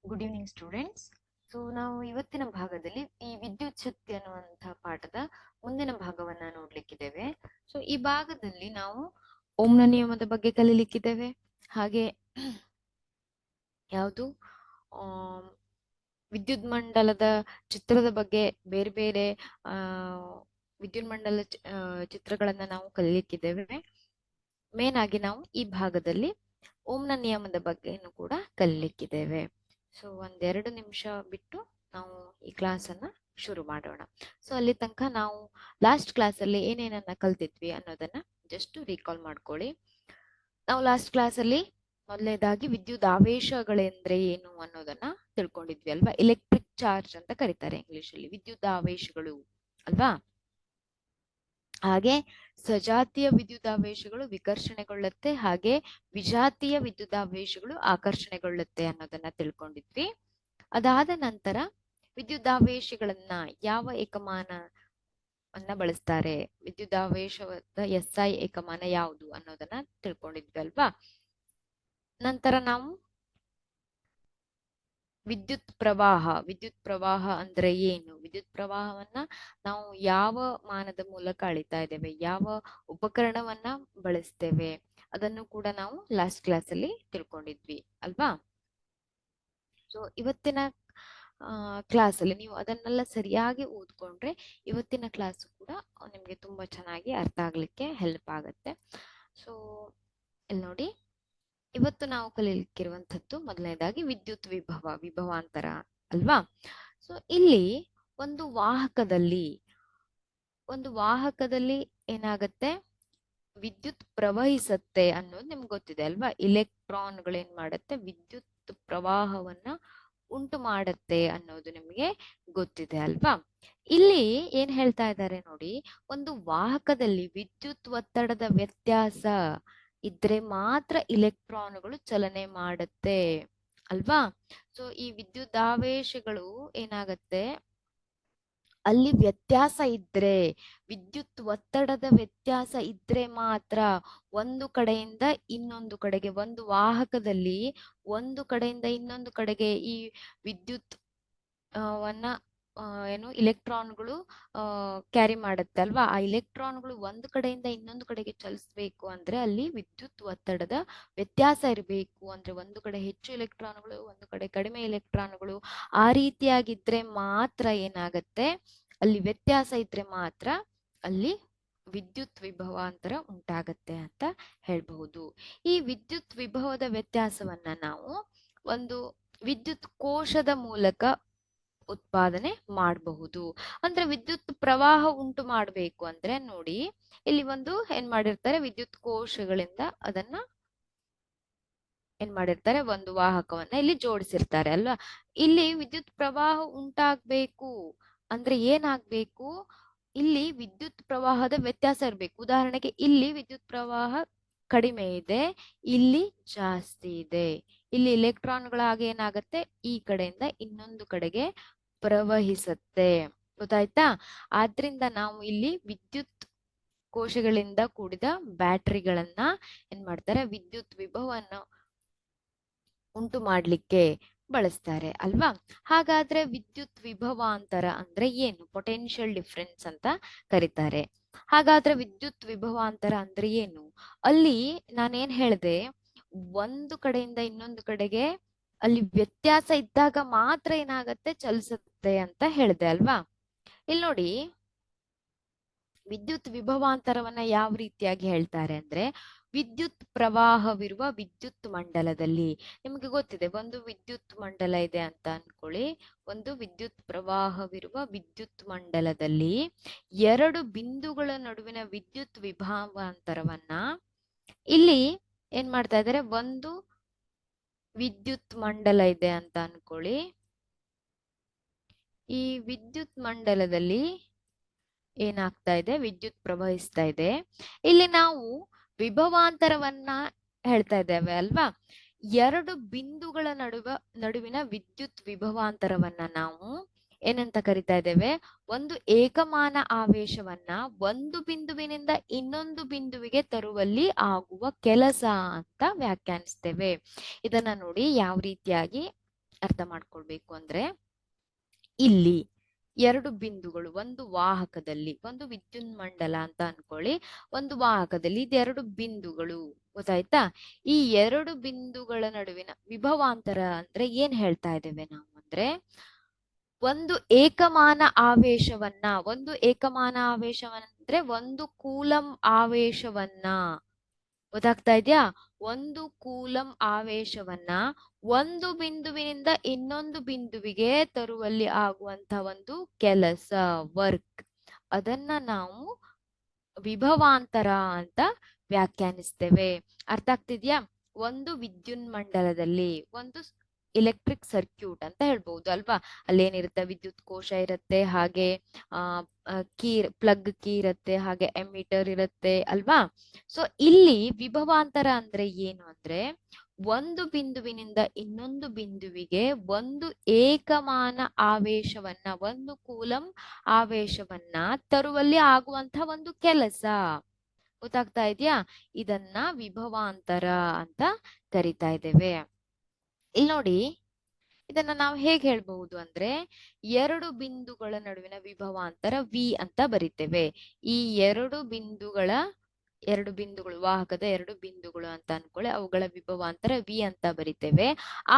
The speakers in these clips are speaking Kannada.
Good evening students. ಸೊ ನಾವು ಇವತ್ತಿನ ಭಾಗದಲ್ಲಿ ಈ ವಿದ್ಯುತ್ ಶಕ್ತಿ ಅನ್ನುವಂತಹ ಪಾಠದ ಮುಂದಿನ ಭಾಗವನ್ನ ನೋಡ್ಲಿಕ್ಕಿದ್ದೇವೆ. ಸೊ ಈ ಭಾಗದಲ್ಲಿ ನಾವು ಓಮ್ನ ನಿಯಮದ ಬಗ್ಗೆ ಕಲಿಲಿಕ್ಕಿದ್ದೇವೆ. ಹಾಗೆ ಯಾವುದು ವಿದ್ಯುತ್ ಮಂಡಲದ ಚಿತ್ರದ ಬಗ್ಗೆ ಬೇರೆ ಬೇರೆ ಆ ವಿದ್ಯುತ್ ಮಂಡಲ ಚಿತ್ರಗಳನ್ನ ನಾವು ಕಲಿಲಿಕ್ಕಿದ್ದೇವೆ. ಮೇನ್ ಆಗಿ ನಾವು ಈ ಭಾಗದಲ್ಲಿ ಓಮ್ನ ನಿಯಮದ ಬಗ್ಗೆನೂ ಕೂಡ ಕಲಿಲಿಕ್ಕಿದ್ದೇವೆ. ಸೊ ಒಂದೆರಡು ನಿಮಿಷ ಬಿಟ್ಟು ನಾವು ಈ ಕ್ಲಾಸ್ ಅನ್ನ ಶುರು ಮಾಡೋಣ. ಸೊ ಅಲ್ಲಿ ತನಕ ನಾವು ಲಾಸ್ಟ್ ಕ್ಲಾಸ್ ಅಲ್ಲಿ ಏನೇನನ್ನ ಕಲ್ತಿದ್ವಿ ಅನ್ನೋದನ್ನ ಜಸ್ಟ್ ರೀಕಾಲ್ ಮಾಡ್ಕೊಳ್ಳಿ. ನಾವು ಲಾಸ್ಟ್ ಕ್ಲಾಸ್ ಅಲ್ಲಿ ಮೊದಲನೇದಾಗಿ ವಿದ್ಯುತ್ ಆವೇಶಗಳೆಂದ್ರೆ ಏನು ಅನ್ನೋದನ್ನ ತಿಳ್ಕೊಂಡಿದ್ವಿ ಅಲ್ವಾ. ಎಲೆಕ್ಟ್ರಿಕ್ ಚಾರ್ಜ್ ಅಂತ ಕರೀತಾರೆ ಇಂಗ್ಲಿಷ್ ಅಲ್ಲಿ ವಿದ್ಯುತ್ ಆವೇಶಗಳು ಅಲ್ವಾ. ಹಾಗೆ ಸಜಾತಿಯ ವಿದ್ಯುದಾವೇಶಗಳು ವಿಕರ್ಷಣೆಗೊಳ್ಳುತ್ತೆ, ಹಾಗೆ ವಿಜಾತಿಯ ವಿದ್ಯುದಾವೇಶಗಳು ಆಕರ್ಷಣೆಗೊಳ್ಳುತ್ತೆ ಅನ್ನೋದನ್ನ ತಿಳ್ಕೊಂಡಿದ್ವಿ. ಅದಾದ ನಂತರ ವಿದ್ಯುದಾವೇಶಗಳನ್ನ ಯಾವ ಏಕಮಾನವನ್ನ ಬಳಸ್ತಾರೆ, ವಿದ್ಯುದಾವೇಶದ SI ಏಕಮಾನ ಯಾವುದು ಅನ್ನೋದನ್ನ ತಿಳ್ಕೊಂಡಿದ್ವಿ ಅಲ್ವಾ. ನಂತರ ನಾವು ವಿದ್ಯುತ್ ಪ್ರವಾಹ ಅಂದ್ರೆ ಏನು, ವಿದ್ಯುತ್ ಪ್ರವಾಹವನ್ನ ನಾವು ಯಾವ ಮಾನದ ಮೂಲಕ ಅಳಿತಾ ಇದ್ದೇವೆ, ಯಾವ ಉಪಕರಣವನ್ನ ಬಳಸ್ತೇವೆ ಅದನ್ನು ಕೂಡ ನಾವು ಲಾಸ್ಟ್ ಕ್ಲಾಸ್ ಅಲ್ಲಿ ತಿಳ್ಕೊಂಡಿದ್ವಿ ಅಲ್ವಾ. ಸೊ ಇವತ್ತಿನ ಕ್ಲಾಸ್ ಅಲ್ಲಿ ನೀವು ಅದನ್ನೆಲ್ಲ ಸರಿಯಾಗಿ ಓದ್ಕೊಂಡ್ರೆ ಇವತ್ತಿನ ಕ್ಲಾಸ್ ಕೂಡ ನಿಮ್ಗೆ ತುಂಬಾ ಚೆನ್ನಾಗಿ ಅರ್ಥ ಆಗ್ಲಿಕ್ಕೆ ಹೆಲ್ಪ್ ಆಗುತ್ತೆ. ಸೊ ಇಲ್ಲಿ ನೋಡಿ, ಇವತ್ತು ನಾವು ಕಲಿಯಲಿಕ್ಕಿರುವಂತದ್ದು ಮೊದಲನೇದಾಗಿ ವಿದ್ಯುತ್ ವಿಭವಾಂತರ ಅಲ್ವಾ. ಸೊ ಇಲ್ಲಿ ಒಂದು ವಾಹಕದಲ್ಲಿ ಏನಾಗತ್ತೆ, ವಿದ್ಯುತ್ ಪ್ರವಹಿಸತ್ತೆ ಅನ್ನೋದು ನಿಮ್ಗೆ ಗೊತ್ತಿದೆ ಅಲ್ವಾ. ಇಲೆಕ್ಟ್ರಾನ್ಗಳು ಏನ್ ಮಾಡತ್ತೆ, ವಿದ್ಯುತ್ ಪ್ರವಾಹವನ್ನ ಉಂಟು ಮಾಡತ್ತೆ ಅನ್ನೋದು ನಿಮಗೆ ಗೊತ್ತಿದೆ ಅಲ್ವಾ. ಇಲ್ಲಿ ಏನ್ ಹೇಳ್ತಾ ಇದ್ದಾರೆ ನೋಡಿ, ಒಂದು ವಾಹಕದಲ್ಲಿ ವಿದ್ಯುತ್ ಒತ್ತಡದ ವ್ಯತ್ಯಾಸ ಇದ್ರೆ ಮಾತ್ರ ಇಲೆಕ್ಟ್ರಾನ್ಗಳು ಚಲನೆ ಮಾಡುತ್ತೆ ಅಲ್ವಾ. ಸೊ ಈ ವಿದ್ಯುದಾವೇಶಗಳು ಏನಾಗತ್ತೆ, ಅಲ್ಲಿ ವ್ಯತ್ಯಾಸ ಇದ್ರೆ, ವಿದ್ಯುತ್ ಒತ್ತಡದ ವ್ಯತ್ಯಾಸ ಇದ್ರೆ ಮಾತ್ರ ಒಂದು ಕಡೆಯಿಂದ ಇನ್ನೊಂದು ಕಡೆಗೆ, ಒಂದು ವಾಹಕದಲ್ಲಿ ಒಂದು ಕಡೆಯಿಂದ ಇನ್ನೊಂದು ಕಡೆಗೆ ಈ ವಿದ್ಯುತ್ ವನ್ನ ಏನು ಇಲೆಕ್ಟ್ರಾನ್ಗಳು ಕ್ಯಾರಿ ಮಾಡುತ್ತೆ ಅಲ್ವಾ. ಆ ಇಲೆಕ್ಟ್ರಾನ್ಗಳು ಒಂದು ಕಡೆಯಿಂದ ಇನ್ನೊಂದು ಕಡೆಗೆ ಚಲಿಸ್ಬೇಕು ಅಂದ್ರೆ ಅಲ್ಲಿ ವಿದ್ಯುತ್ ಒತ್ತಡದ ವ್ಯತ್ಯಾಸ ಇರಬೇಕು. ಅಂದ್ರೆ ಒಂದು ಕಡೆ ಹೆಚ್ಚು ಇಲೆಕ್ಟ್ರಾನ್ಗಳು, ಒಂದು ಕಡೆ ಕಡಿಮೆ ಇಲೆಕ್ಟ್ರಾನ್ಗಳು, ಆ ರೀತಿಯಾಗಿದ್ರೆ ಮಾತ್ರ ಏನಾಗತ್ತೆ, ಅಲ್ಲಿ ವ್ಯತ್ಯಾಸ ಇದ್ರೆ ಮಾತ್ರ ಅಲ್ಲಿ ವಿದ್ಯುತ್ ವಿಭವಾಂತರ ಉಂಟಾಗತ್ತೆ ಅಂತ ಹೇಳ್ಬಹುದು. ಈ ವಿದ್ಯುತ್ ವಿಭವದ ವ್ಯತ್ಯಾಸವನ್ನ ನಾವು ಒಂದು ವಿದ್ಯುತ್ ಕೋಶದ ಮೂಲಕ ಉತ್ಪಾದನೆ ಮಾಡಬಹುದು. ಅಂದ್ರೆ ವಿದ್ಯುತ್ ಪ್ರವಾಹ ಉಂಟು ಮಾಡಬೇಕು ಅಂದ್ರೆ ನೋಡಿ, ಇಲ್ಲಿ ಒಂದು ಏನ್ ಮಾಡಿರ್ತಾರೆ, ವಿದ್ಯುತ್ ಕೋಶಗಳಿಂದ ಅದನ್ನ ಏನ್ ಮಾಡಿರ್ತಾರೆ, ಒಂದು ವಾಹಕವನ್ನ ಇಲ್ಲಿ ಜೋಡಿಸಿರ್ತಾರೆ ಅಲ್ವಾ. ಇಲ್ಲಿ ವಿದ್ಯುತ್ ಪ್ರವಾಹ ಉಂಟಾಗ್ಬೇಕು ಅಂದ್ರೆ ಏನಾಗ್ಬೇಕು, ಇಲ್ಲಿ ವಿದ್ಯುತ್ ಪ್ರವಾಹದ ವ್ಯತ್ಯಾಸ ಇರ್ಬೇಕು. ಉದಾಹರಣೆಗೆ ಇಲ್ಲಿ ವಿದ್ಯುತ್ ಪ್ರವಾಹ ಕಡಿಮೆ ಇದೆ, ಇಲ್ಲಿ ಜಾಸ್ತಿ ಇದೆ. ಇಲ್ಲಿ ಇಲೆಕ್ಟ್ರಾನ್ಗಳಾಗ ಏನಾಗತ್ತೆ, ಈ ಕಡೆಯಿಂದ ಇನ್ನೊಂದು ಕಡೆಗೆ ಪ್ರವಹಿಸತ್ತೆ. ಗೊತ್ತಾಯ್ತಾ. ಆದ್ರಿಂದ ನಾವು ಇಲ್ಲಿ ವಿದ್ಯುತ್ ಕೋಶಗಳಿಂದ ಕೂಡಿದ ಬ್ಯಾಟರಿಗಳನ್ನ ಏನ್ ಮಾಡ್ತಾರೆ, ವಿದ್ಯುತ್ ವಿಭವವನ್ನು ಉಂಟು ಮಾಡ್ಲಿಕ್ಕೆ ಬಳಸ್ತಾರೆ ಅಲ್ವಾ. ಹಾಗಾದ್ರೆ ವಿದ್ಯುತ್ ವಿಭವಾಂತರ ಅಂದ್ರೆ ಏನು, ಪೊಟೆನ್ಶಿಯಲ್ ಡಿಫರೆನ್ಸ್ ಅಂತ ಕರೀತಾರೆ. ಹಾಗಾದ್ರೆ ವಿದ್ಯುತ್ ವಿಭವಾಂತರ ಅಂದ್ರೆ ಏನು, ಅಲ್ಲಿ ನಾನೇನ್ ಹೇಳ್ದೆ, ಒಂದು ಕಡೆಯಿಂದ ಇನ್ನೊಂದು ಕಡೆಗೆ ಅಲ್ಲಿ ವ್ಯತ್ಯಾಸ ಇದ್ದಾಗ ಮಾತ್ರ ಏನಾಗತ್ತೆ, ಚಲಿಸುತ್ತೆ ಅಂತ ಹೇಳ್ದೆ ಅಲ್ವಾ. ಇಲ್ಲಿ ನೋಡಿ, ವಿದ್ಯುತ್ ವಿಭವಾಂತರವನ್ನ ಯಾವ ರೀತಿಯಾಗಿ ಹೇಳ್ತಾರೆ ಅಂದ್ರೆ, ವಿದ್ಯುತ್ ಪ್ರವಾಹವಿರುವ ವಿದ್ಯುತ್ ಮಂಡಲದಲ್ಲಿ, ನಿಮಗೆ ಗೊತ್ತಿದೆ ಒಂದು ವಿದ್ಯುತ್ ಮಂಡಲ ಇದೆ ಅಂತ ಅನ್ಕೊಳ್ಳಿ. ಒಂದು ವಿದ್ಯುತ್ ಪ್ರವಾಹವಿರುವ ವಿದ್ಯುತ್ ಮಂಡಲದಲ್ಲಿ ಎರಡು ಬಿಂದುಗಳ ನಡುವಿನ ವಿದ್ಯುತ್ ವಿಭವಾಂತರವನ್ನ ಇಲ್ಲಿ ಏನ್ ಮಾಡ್ತಾ ಇದ್ದಾರೆ, ಒಂದು ವಿದ್ಯುತ್ ಮಂಡಲ ಇದೆ ಅಂತ ಅನ್ಕೊಳ್ಳಿ. ಈ ವಿದ್ಯುತ್ ಮಂಡಲದಲ್ಲಿ ಏನಾಗ್ತಾ ಇದೆ, ವಿದ್ಯುತ್ ಪ್ರವಹಿಸ್ತಾ ಇದೆ. ಇಲ್ಲಿ ನಾವು ವಿಭವಾಂತರವನ್ನ ಹೇಳ್ತಾ ಇದ್ದೇವೆ ಅಲ್ವಾ. ಎರಡು ಬಿಂದುಗಳ ನಡುವಿನ ವಿದ್ಯುತ್ ವಿಭವಾಂತರವನ್ನ ನಾವು ಏನಂತ ಕರಿತಾ ಇದ್ದೇವೆ, ಒಂದು ಏಕಮಾನ ಆವೇಶವನ್ನ ಒಂದು ಬಿಂದುವಿನಿಂದ ಇನ್ನೊಂದು ಬಿಂದುವಿಗೆ ತರುವಲ್ಲಿ ಆಗುವ ಕೆಲಸ ಅಂತ ವ್ಯಾಖ್ಯಾನಿಸ್ತೇವೆ. ಇದನ್ನ ನೋಡಿ ಯಾವ ರೀತಿಯಾಗಿ ಅರ್ಥ ಮಾಡ್ಕೊಳ್ಬೇಕು ಅಂದ್ರೆ ಇಲ್ಲಿ ಎರಡು ಬಿಂದುಗಳು ಒಂದು ವಾಹಕದಲ್ಲಿ, ಒಂದು ವಿದ್ಯುನ್ಮಂಡಲ ಅಂತ ಅನ್ಕೊಳ್ಳಿ, ಒಂದು ವಾಹಕದಲ್ಲಿ ಇದೆರಡು ಬಿಂದುಗಳು, ಗೊತ್ತಾಯ್ತಾ? ಈ ಎರಡು ಬಿಂದುಗಳ ನಡುವಿನ ವಿಭವಾಂತರ ಅಂದ್ರೆ ಏನ್ ಹೇಳ್ತಾ ಇದ್ದೇವೆ ನಾವು ಅಂದ್ರೆ ಒಂದು ಏಕಮಾನ ಆವೇಶವನ್ನ, ಅಂದ್ರೆ ಒಂದು ಕೂಲಂ ಆವೇಶವನ್ನ, ಗೊತ್ತಾಗ್ತಾ ಇದ್ಯಾ? ಒಂದು ಕೂಲಂ ಆವೇಶವನ್ನ ಒಂದು ಬಿಂದುವಿನಿಂದ ಇನ್ನೊಂದು ಬಿಂದುವಿಗೆ ತರುವಲ್ಲಿ ಆಗುವಂತ ಒಂದು ಕೆಲಸ, ವರ್ಕ್, ಅದನ್ನ ನಾವು ವಿಭವಾಂತರ ಅಂತ ವ್ಯಾಖ್ಯಾನಿಸ್ತೇವೆ. ಅರ್ಥ ಆಗ್ತಿದ್ಯಾ? ಒಂದು ವಿದ್ಯುನ್ಮಂಡಲದಲ್ಲಿ ಒಂದು ಇಲೆಕ್ಟ್ರಿಕ್ ಸರ್ಕ್ಯೂಟ್ ಅಂತ ಹೇಳ್ಬಹುದು ಅಲ್ವಾ, ಅಲ್ಲೇನಿರುತ್ತೆ, ವಿದ್ಯುತ್ ಕೋಶ ಇರುತ್ತೆ, ಹಾಗೆ ಆ ಪ್ಲಗ್ ಕೀ ಇರುತ್ತೆ, ಹಾಗೆ ಎಮಿಟರ್ ಇರುತ್ತೆ ಅಲ್ವಾ. ಸೊ ಇಲ್ಲಿ ವಿಭವಾಂತರ ಅಂದ್ರೆ ಏನು ಅಂದ್ರೆ ಒಂದು ಬಿಂದುವಿನಿಂದ ಇನ್ನೊಂದು ಬಿಂದುವಿಗೆ ಒಂದು ಏಕಮಾನ ಆವೇಶವನ್ನ, ಒಂದು ಕೂಲಂ ಆವೇಶವನ್ನ ತರುವಲ್ಲಿ ಆಗುವಂತಹ ಒಂದು ಕೆಲಸ, ಗೊತ್ತಾಗ್ತಾ ಇದೆಯಾ? ಇದನ್ನ ವಿಭವಾಂತರ ಅಂತ ಕರಿತಾ ಇದ್ದೇವೆ. ಇಲ್ಲಿ ನೋಡಿ, ಇದನ್ನ ನಾವು ಹೇಗೆ ಹೇಳ್ಬಹುದು ಅಂದ್ರೆ ಎರಡು ಬಿಂದುಗಳ ನಡುವಿನ ವಿಭವಾಂತರ ವಿ ಅಂತ ಬರಿತೇವೆ. ಈ ಎರಡು ಬಿಂದುಗಳು, ವಾಹಕದ ಎರಡು ಬಿಂದುಗಳು ಅಂತ ಅನ್ಕೊಳ್ಳಿ, ಅವುಗಳ ವಿಭವಾಂತರ ವಿ ಅಂತ ಬರಿತೇವೆ.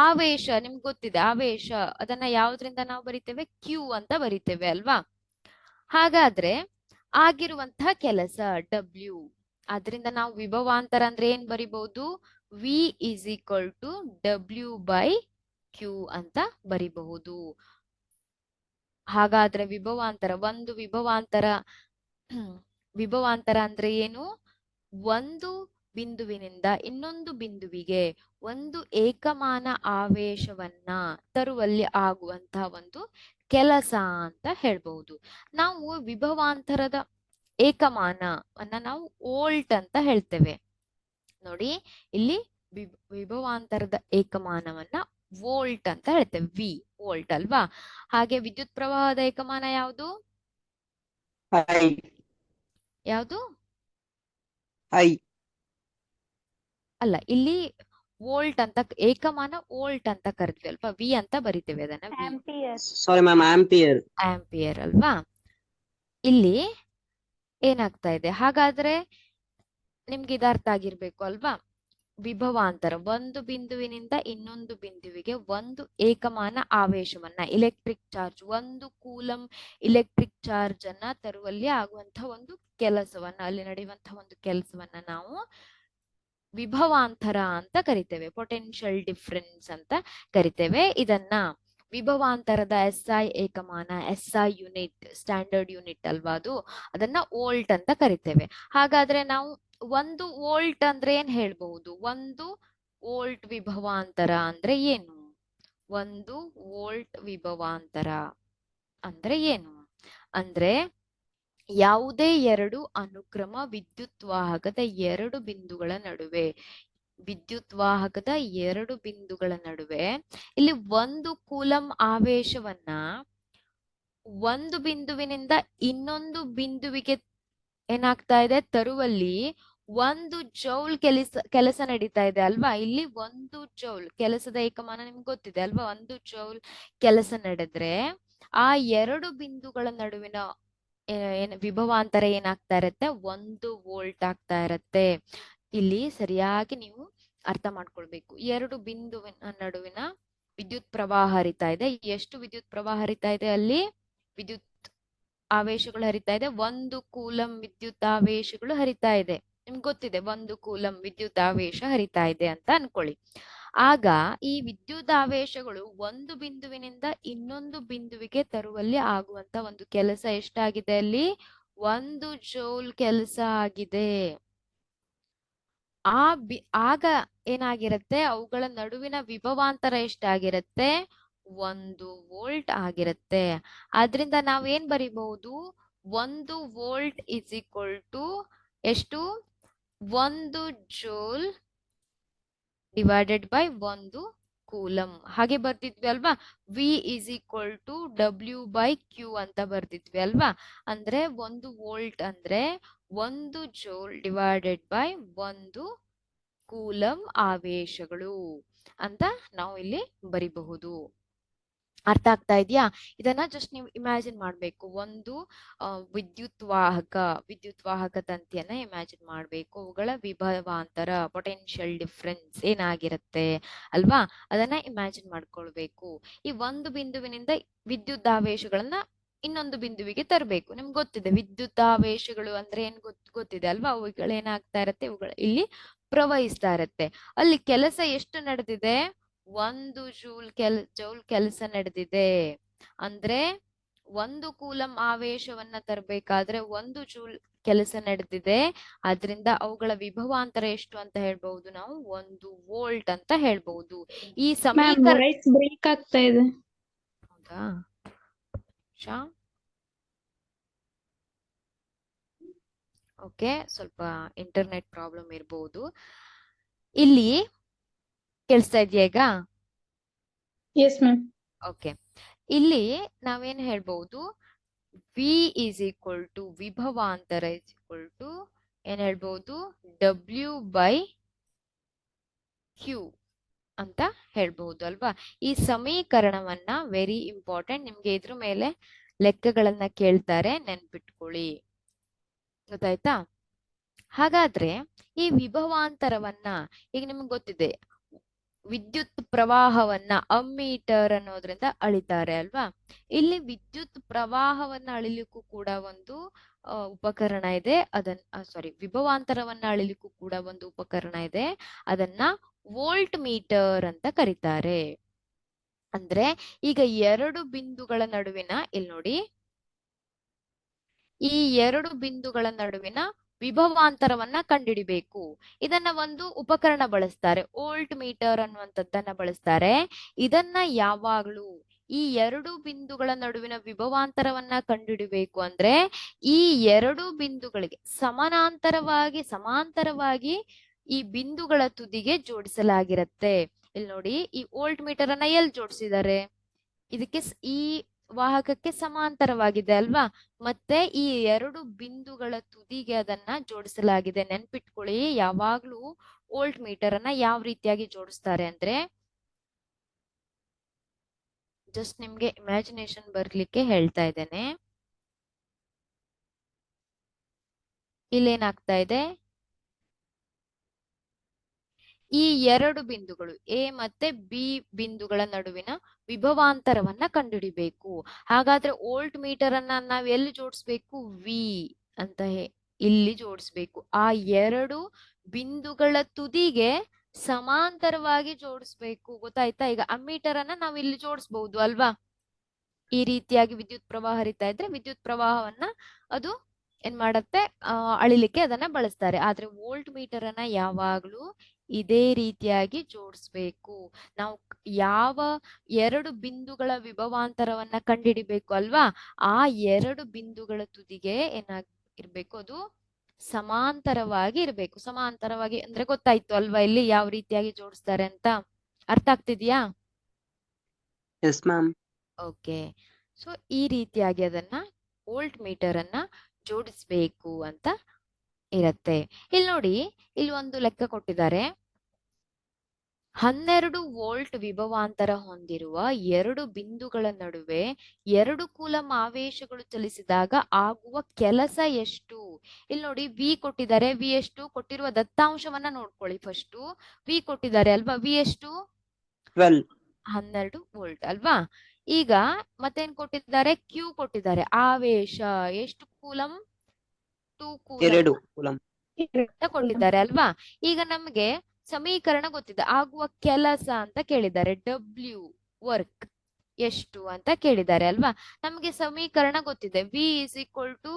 ಆವೇಶ ನಿಮ್ಗೆ ಗೊತ್ತಿದೆ, ಆವೇಶ ಅದನ್ನ ಯಾವ್ದ್ರಿಂದ ನಾವು ಬರಿತೇವೆ? ಕ್ಯೂ ಅಂತ ಬರಿತೇವೆ ಅಲ್ವಾ. ಹಾಗಾದ್ರೆ ಆಗಿರುವಂತಹ ಕೆಲಸ ಡಬ್ಲ್ಯೂ, ಅದರಿಂದ ನಾವು ವಿಭವಾಂತರ ಅಂದ್ರೆ ಏನ್ ಬರಿಬಹುದು? V is equal to W by Q ಅಂತ ಬರಿಬಹುದು. ಹಾಗಾದ್ರೆ ವಿಭವಾಂತರ ಅಂದ್ರೆ ಏನು? ಒಂದು ಬಿಂದುವಿನಿಂದ ಇನ್ನೊಂದು ಬಿಂದುವಿಗೆ ಒಂದು ಏಕಮಾನ ಆವೇಶವನ್ನ ತರುವಲ್ಲಿ ಆಗುವಂತಹ ಒಂದು ಕೆಲಸ ಅಂತ ಹೇಳ್ಬಹುದು. ನಾವು ವಿಭವಾಂತರದ ಏಕಮಾನವನ್ನ ನಾವು ವೋಲ್ಟ್ ಅಂತ ಹೇಳ್ತೇವೆ. ನೋಡಿ, ಇಲ್ಲಿ ವಿಭವಾಂತರದ ಏಕಮಾನವನ್ನ ವೋಲ್ಟ್ ಅಂತ ಹೇಳ್ತೇವೆ, ವಿ, ವೋಲ್ಟ್ ಅಲ್ವಾ. ಹಾಗೆ ವಿದ್ಯುತ್ ಪ್ರವಾಹದ ಏಕಮಾನ ಯಾವುದು? ಯಾವುದು? ಅಲ್ಲ, ಇಲ್ಲಿ ವೋಲ್ಟ್ ಅಂತ, ಏಕಮಾನ ವೋಲ್ಟ್ ಅಂತ ಕರಿತೀವಿ ಅಲ್ವಾ, ವಿ ಅಂತ ಬರಿತೇವೆ ಅದನ್ನ, ಆಂಪಿಯರ್ ಅಲ್ವಾ. ಇಲ್ಲಿ ಏನಾಗ್ತಾ ಇದೆ ಹಾಗಾದ್ರೆ ನಿಮ್ಗೆ ಇದು ಅರ್ಥ ಆಗಿರ್ಬೇಕು ಅಲ್ವಾ. ವಿಭವಾಂತರ ಒಂದು ಬಿಂದುವಿನಿಂದ ಇನ್ನೊಂದು ಬಿಂದುವಿಗೆ ಒಂದು ಏಕಮಾನ ಆವೇಶವನ್ನ, ಎಲೆಕ್ಟ್ರಿಕ್ ಚಾರ್ಜ್, ಒಂದು ಕೂಲಂ ಇಲೆಕ್ಟ್ರಿಕ್ ಚಾರ್ಜ್ ಅನ್ನ ತರುವಲ್ಲಿ ಆಗುವಂತಹ ಒಂದು ಕೆಲಸವನ್ನ, ಅಲ್ಲಿ ನಡೆಯುವಂತಹ ಒಂದು ಕೆಲಸವನ್ನ ನಾವು ವಿಭವಾಂತರ ಅಂತ ಕರಿತೇವೆ, ಪೊಟೆನ್ಶಿಯಲ್ ಡಿಫರೆನ್ಸ್ ಅಂತ ಕರಿತೇವೆ. ಇದನ್ನ ವಿಭವಾಂತರದ SI ಏಕಮಾನ, SI unit, standard unit ಅಲ್ವಾ ಅದು, ಅದನ್ನ ವೋಲ್ಟ್ ಅಂತ ಕರಿತೇವೆ. ಹಾಗಾದ್ರೆ ನಾವು ಒಂದು ವೋಲ್ಟ್ ಅಂದ್ರೆ ಏನ್ ಹೇಳ್ಬಹುದು? ಒಂದು ವೋಲ್ಟ್ ವಿಭವಾಂತರ ಅಂದ್ರೆ ಏನು? ಒಂದು ವೋಲ್ಟ್ ವಿಭವಾಂತರ ಅಂದ್ರೆ ಏನು ಅಂದ್ರೆ ಯಾವುದೇ ಎರಡು ಅನುಕ್ರಮ ವಿದ್ಯುತ್ ವಾಹಕದ ಎರಡು ಬಿಂದುಗಳ ನಡುವೆ ಇಲ್ಲಿ ಒಂದು ಕೂಲಂ ಆವೇಶವನ್ನ ಒಂದು ಬಿಂದುವಿನಿಂದ ಇನ್ನೊಂದು ಬಿಂದುವಿಗೆ ಏನಾಗ್ತಾ ಇದೆ ತರುವಲ್ಲಿ ಒಂದು ಜೌಲ್ ಕೆಲಸ ನಡೀತಾ ಇದೆ ಅಲ್ವಾ. ಇಲ್ಲಿ ಒಂದು ಜೌಲ್ ಕೆಲಸದ ಏಕಮಾನ ನಿಮ್ಗೆ ಗೊತ್ತಿದೆ ಅಲ್ವಾ. ಒಂದು ಜೌಲ್ ಕೆಲಸ ನಡೆದ್ರೆ ಆ ಎರಡು ಬಿಂದುಗಳ ನಡುವಿನ ವಿಭವಾಂತರ ಏನಾಗ್ತಾ ಇರತ್ತೆ? 1 ವೋಲ್ಟ್ ಆಗ್ತಾ ಇರತ್ತೆ. ಇಲ್ಲಿ ಸರಿಯಾಗಿ ನೀವು ಅರ್ಥ ಮಾಡ್ಕೊಳ್ಬೇಕು. ಎರಡು ಬಿಂದುವಿನ ನಡುವಿನ ವಿದ್ಯುತ್ ಪ್ರವಾಹ ಹರಿತಾ ಇದೆ. ಎಷ್ಟು ವಿದ್ಯುತ್ ಪ್ರವಾಹ ಹರಿತಾ ಇದೆ? ಅಲ್ಲಿ ವಿದ್ಯುತ್ ಆವೇಶಗಳು ಹರಿತಾ ಇದೆ. 1 ಕೂಲಂ ವಿದ್ಯುತ್ ಆವೇಶಗಳು ಹರಿತಾ ಇದೆ. ನಿಮ್ಗೆ ಗೊತ್ತಿದೆ 1 ಕೂಲಂ ವಿದ್ಯುತ್ ಆವೇಶ ಹರಿತಾ ಇದೆ ಅಂತ ಅನ್ಕೊಳ್ಳಿ. ಆಗ ಈ ವಿದ್ಯುತ್ ಆವೇಶಗಳು ಒಂದು ಬಿಂದುವಿನಿಂದ ಇನ್ನೊಂದು ಬಿಂದುವಿಗೆ ತರುವಲ್ಲಿ ಆಗುವಂತ ಒಂದು ಕೆಲಸ ಎಷ್ಟಾಗಿದೆ? ಅಲ್ಲಿ 1 ಜೌಲ್ ಕೆಲಸ ಆಗಿದೆ. ಆಗ ಏನಾಗಿರುತ್ತೆ? ಅವುಗಳ ನಡುವಿನ ವಿಭವಾಂತರ ಎಷ್ಟಾಗಿರುತ್ತೆ? 1 ವೋಲ್ಟ್ ಆಗಿರುತ್ತೆ. ಆದ್ರಿಂದ ನಾವೇನ್ ಬರಿಬಹುದು? 1 ವೋಲ್ಟ್ ಇಸ್ ಈಕ್ವಲ್ ಟು ಎಷ್ಟು? 1 ಜೂಲ್ ಡಿವೈಡೆಡ್ ಬೈ 1 ಕೂಲಂ. ಹಾಗೆ ಬರ್ದಿದ್ವಿ ಅಲ್ವಾ. V is equal to W by Q ಅಂತ ಬರ್ದಿದ್ವಿ ಅಲ್ವಾ. ಅಂದ್ರೆ 1 ವೋಲ್ಟ್ ಅಂದ್ರೆ 1 ಜೂಲ್ ಡಿವೈಡೆಡ್ ಬೈ 1 ಕೂಲಂ ಆವೇಶಗಳು. ಅಂತ ನಾವು ಇಲ್ಲಿ ಬರಿಬಹುದು. ಅರ್ಥ ಆಗ್ತಾ ಇದೆಯಾ? ಇದನ್ನ ಜಸ್ಟ್ ನೀವು ಇಮ್ಯಾಜಿನ್ ಮಾಡ್ಬೇಕು. ಒಂದು ವಿದ್ಯುತ್ ವಾಹಕ ತಂತಿಯನ್ನ ಇಮ್ಯಾಜಿನ್ ಮಾಡ್ಬೇಕು. ಅವುಗಳ ವಿಭವಾಂತರ ಪೊಟೆನ್ಶಿಯಲ್ ಡಿಫ್ರೆನ್ಸ್ ಏನಾಗಿರುತ್ತೆ ಅಲ್ವಾ, ಅದನ್ನ ಇಮ್ಯಾಜಿನ್ ಮಾಡ್ಕೊಳ್ಬೇಕು. ಈ ಒಂದು ಬಿಂದುವಿನಿಂದ ವಿದ್ಯುದಾವೇಶಗಳನ್ನ ಇನ್ನೊಂದು ಬಿಂದುವಿಗೆ ತರಬೇಕು. ನಿಮ್ಗೆ ಗೊತ್ತಿದೆ ವಿದ್ಯುದಾವೇಶಗಳು ಅಂದ್ರೆ ಏನ್ ಗೊತ್ತಿದೆ ಅಲ್ವಾ, ಅವುಗಳು ಏನಾಗ್ತಾ ಇರತ್ತೆ, ಇವುಗಳು ಇಲ್ಲಿ ಪ್ರವಹಿಸ್ತಾ ಇರತ್ತೆ. ಅಲ್ಲಿ ಕೆಲಸ ಎಷ್ಟು ನಡೆದಿದೆ, 1 ಜೌಲ್ ಕೆಲಸ ನಡೆದಿದೆ. ಅಂದ್ರೆ 1 ಕೂಲಂ ಆವೇಶವನ್ನ ತರಬೇಕಾದ್ರೆ 1 ಜೂಲ್ ಕೆಲಸ ನಡೆದಿದೆ. ಆದ್ರಿಂದ ಅವುಗಳ ವಿಭವಾಂತರ ಎಷ್ಟು ಅಂತ ಹೇಳ್ಬಹುದು ನಾವು, 1 ವೋಲ್ಟ್ ಅಂತ ಹೇಳ್ಬಹುದು. ಈ ಸಮೀಕರಣ ವಾಯ್ಸ್ ಬ್ರೇಕ್ ಆಗ್ತಾ ಇದೆ. ಹೌದಾ, ಓಕೆ, ಸ್ವಲ್ಪ ಇಂಟರ್ನೆಟ್ ಪ್ರಾಬ್ಲಮ್ ಇರಬಹುದು. ಇಲ್ಲಿ ಕೇಳಿಸ್ತಾ ಇದೆಯಾ ಈಗ? Yes ma'am. ಓಕೆ, ಇಲ್ಲಿ ನಾವೇನ್ ಹೇಳ್ಬಹುದು, ವಿ ಈಸ್ ಈಕ್ವಲ್ ಟು ವಿಭವಾಂತರ ಈಸ್ ಈಕ್ವಲ್ ಟು ಏನ್ ಹೇಳ್ಬಹುದು, W/Q ಅಂತ ಹೇಳ್ಬಹುದು ಅಲ್ವಾ. ಈ ಸಮೀಕರಣವನ್ನ ವೆರಿ ಇಂಪಾರ್ಟೆಂಟ್, ನಿಮ್ಗೆ ಇದ್ರ ಮೇಲೆ ಲೆಕ್ಕಗಳನ್ನ ಕೇಳ್ತಾರೆ, ನೆನ್ಪಿಟ್ಕೊಳ್ಳಿ. ಗೊತ್ತಾಯ್ತಾ? ಹಾಗಾದ್ರೆ ಈ ವಿಭವಾಂತರವನ್ನ ಈಗ ನಿಮ್ಗೆ ಗೊತ್ತಿದೆ, ವಿದ್ಯುತ್ ಪ್ರವಾಹವನ್ನ ಅಮ್ಮೀಟರ್ ಅನ್ನೋದ್ರಿಂದ ಅಳಿತಾರೆ ಅಲ್ವಾ. ಇಲ್ಲಿ ವಿದ್ಯುತ್ ಪ್ರವಾಹವನ್ನ ಅಳಿಲಿಕ್ಕೂ ಕೂಡ ಒಂದು ಉಪಕರಣ ಇದೆ. ವಿಭವಾಂತರವನ್ನ ಅಳಿಲಿಕ್ಕೂ ಕೂಡ ಒಂದು ಉಪಕರಣ ಇದೆ. ಅದನ್ನ ವೋಲ್ಟ್ ಮೀಟರ್ ಅಂತ ಕರೀತಾರೆ. ಅಂದ್ರೆ ಈಗ 2 ಬಿಂದುಗಳ ನಡುವಿನ, ಇಲ್ಲಿ ನೋಡಿ, ಈ 2 ಬಿಂದುಗಳ ನಡುವಿನ ವಿಭವಾಂತರವನ್ನ ಕಂಡುಹಿಡಿಬೇಕು. ಇದನ್ನ ಒಂದು ಉಪಕರಣ ಬಳಸ್ತಾರೆ, ವೋಲ್ಟ್ ಮೀಟರ್ ಅನ್ನುವಂಥದ್ದನ್ನ ಬಳಸ್ತಾರೆ. ಇದನ್ನ ಯಾವಾಗ್ಲೂ ಈ 2 ಬಿಂದುಗಳ ನಡುವಿನ ವಿಭವಾಂತರವನ್ನ ಕಂಡುಹಿಡಿಬೇಕು ಅಂದ್ರೆ ಈ 2 ಬಿಂದುಗಳಿಗೆ ಸಮಾಂತರವಾಗಿ ಈ ಬಿಂದುಗಳ ತುದಿಗೆ ಜೋಡಿಸಲಾಗಿರತ್ತೆ. ಇಲ್ಲಿ ನೋಡಿ, ಈ ವೋಲ್ಟ್ ಮೀಟರ್ ಅನ್ನ ಎಲ್ಲಿ ಜೋಡಿಸಿದ್ದಾರೆ, ಇದಕ್ಕೆ ಈ ವಾಹಕಕ್ಕೆ ಸಮಾಂತರವಾಗಿದೆ ಅಲ್ವಾ. ಮತ್ತೆ ಈ 2 ಬಿಂದುಗಳ ತುದಿಗೆ ಅದನ್ನ ಜೋಡಿಸಲಾಗಿದೆ. ನೆನ್ಪಿಟ್ಕೊಳ್ಳಿ, ಯಾವಾಗ್ಲೂ ವೋಲ್ಟ್ ಮೀಟರ್ ಅನ್ನ ಯಾವ ರೀತಿಯಾಗಿ ಜೋಡಿಸ್ತಾರೆ ಅಂದ್ರೆ, ಜಸ್ಟ್ ನಿಮ್ಗೆ ಇಮ್ಯಾಜಿನೇಷನ್ ಬರ್ಲಿಕ್ಕೆ ಹೇಳ್ತಾ ಇದ್ದೇನೆ. ಇಲ್ಲೇನಾಗ್ತಾ ಇದೆ, ಈ 2 ಬಿಂದುಗಳು ಎ ಮತ್ತೆ ಬಿ ಬಿಂದುಗಳ ನಡುವಿನ ವಿಭವಾಂತರವನ್ನ ಕಂಡುಹಿಡಿಬೇಕು. ಹಾಗಾದ್ರೆ ವೋಲ್ಟ್ ಮೀಟರ್ ಅನ್ನ ನಾವ್ ಎಲ್ಲಿ ಜೋಡಿಸ್ಬೇಕು, ವಿ ಅಂತ ಇಲ್ಲಿ ಜೋಡಿಸ್ಬೇಕು. ಆ 2 ಬಿಂದುಗಳ ತುದಿಗೆ ಸಮಾಂತರವಾಗಿ ಜೋಡಿಸ್ಬೇಕು. ಗೊತ್ತಾಯ್ತಾ? ಈಗ ಅಮ್ಮೀಟರ್ ಅನ್ನ ನಾವ್ ಇಲ್ಲಿ ಜೋಡಿಸ್ಬಹುದು ಅಲ್ವಾ. ಈ ರೀತಿಯಾಗಿ ವಿದ್ಯುತ್ ಪ್ರವಾಹ ಹರಿತಾ ಇದ್ರೆ ವಿದ್ಯುತ್ ಪ್ರವಾಹವನ್ನ ಅದು ಏನ್ ಮಾಡತ್ತೆ, ಅಳಿಲಿಕ್ಕೆ ಅದನ್ನ ಬಳಸ್ತಾರೆ. ಆದ್ರೆ ವೋಲ್ಟ್ ಮೀಟರ್ ಅನ್ನ ಯಾವಾಗ್ಲೂ ಇದೇ ರೀತಿಯಾಗಿ ಜೋಡಿಸ್ಬೇಕು. ನಾವು ಯಾವ 2 ಬಿಂದುಗಳ ವಿಭವಾಂತರವನ್ನ ಕಂಡುಹಿಡಿಬೇಕು ಅಲ್ವಾ, ಆ 2 ಬಿಂದುಗಳ ತುದಿಗೆ ಏನಾಗಿರ್ಬೇಕು, ಅದು ಸಮಾಂತರವಾಗಿ ಇರ್ಬೇಕು. ಸಮಾಂತರವಾಗಿ ಅಂದ್ರೆ ಗೊತ್ತಾಯ್ತು ಅಲ್ವಾ ಇಲ್ಲಿ ಯಾವ ರೀತಿಯಾಗಿ ಜೋಡಿಸ್ತಾರೆ ಅಂತ. ಅರ್ಥ ಆಗ್ತಿದ್ಯಾ? Yes ma'am. ಓಕೆ, ಸೊ ಈ ರೀತಿಯಾಗಿ ಅದನ್ನ ವೋಲ್ಟ್ ಮೀಟರ್ ಅನ್ನ ಜೋಡಿಸ್ಬೇಕು ಅಂತ ಇರತ್ತೆ. ಇಲ್ಲಿ ನೋಡಿ, ಇಲ್ಲಿ ಒಂದು ಲೆಕ್ಕ ಕೊಟ್ಟಿದ್ದಾರೆ. 12 ವೋಲ್ಟ್ ವಿಭವಾಂತರ ಹೊಂದಿರುವ 2 ಬಿಂದುಗಳ ನಡುವೆ 2 ಕೂಲಂ ಆವೇಶಗಳು ಚಲಿಸಿದಾಗ ಆಗುವ ಕೆಲಸ ಎಷ್ಟು? ಇಲ್ಲಿ ನೋಡಿ, ವಿ ಕೊಟ್ಟಿದ್ದಾರೆ. ವಿ ಎಷ್ಟು ಕೊಟ್ಟಿರುವ ದತ್ತಾಂಶವನ್ನ ನೋಡ್ಕೊಳ್ಳಿ. ಫಸ್ಟ್ ವಿ ಕೊಟ್ಟಿದ್ದಾರೆ ಅಲ್ವಾ, ವಿ ಎಷ್ಟು, 12 ವೋಲ್ಟ್ ಅಲ್ವಾ. ಈಗ ಮತ್ತೇನ್ ಕೊಟ್ಟಿದ್ದಾರೆ, ಕ್ಯೂ ಕೊಟ್ಟಿದ್ದಾರೆ, ಆವೇಶ ಎಷ್ಟು ಕೂಲಂ, 2 ಕೂಲಂ ಅಂತ ಕೊಟ್ಟಿದ್ದಾರೆ ಅಲ್ವಾ. ಈಗ ನಮ್ಗೆ ಸಮೀಕರಣ ಗೊತ್ತಿದೆ, ಆಗುವ ಕೆಲಸ ಅಂತ ಕೇಳಿದ್ದಾರೆ, ಡಬ್ಲ್ಯೂ ವರ್ಕ್ ಎಷ್ಟು ಅಂತ ಕೇಳಿದ್ದಾರೆ ಅಲ್ವಾ. ನಮ್ಗೆ ಸಮೀಕರಣ ಗೊತ್ತಿದೆ, V is equal to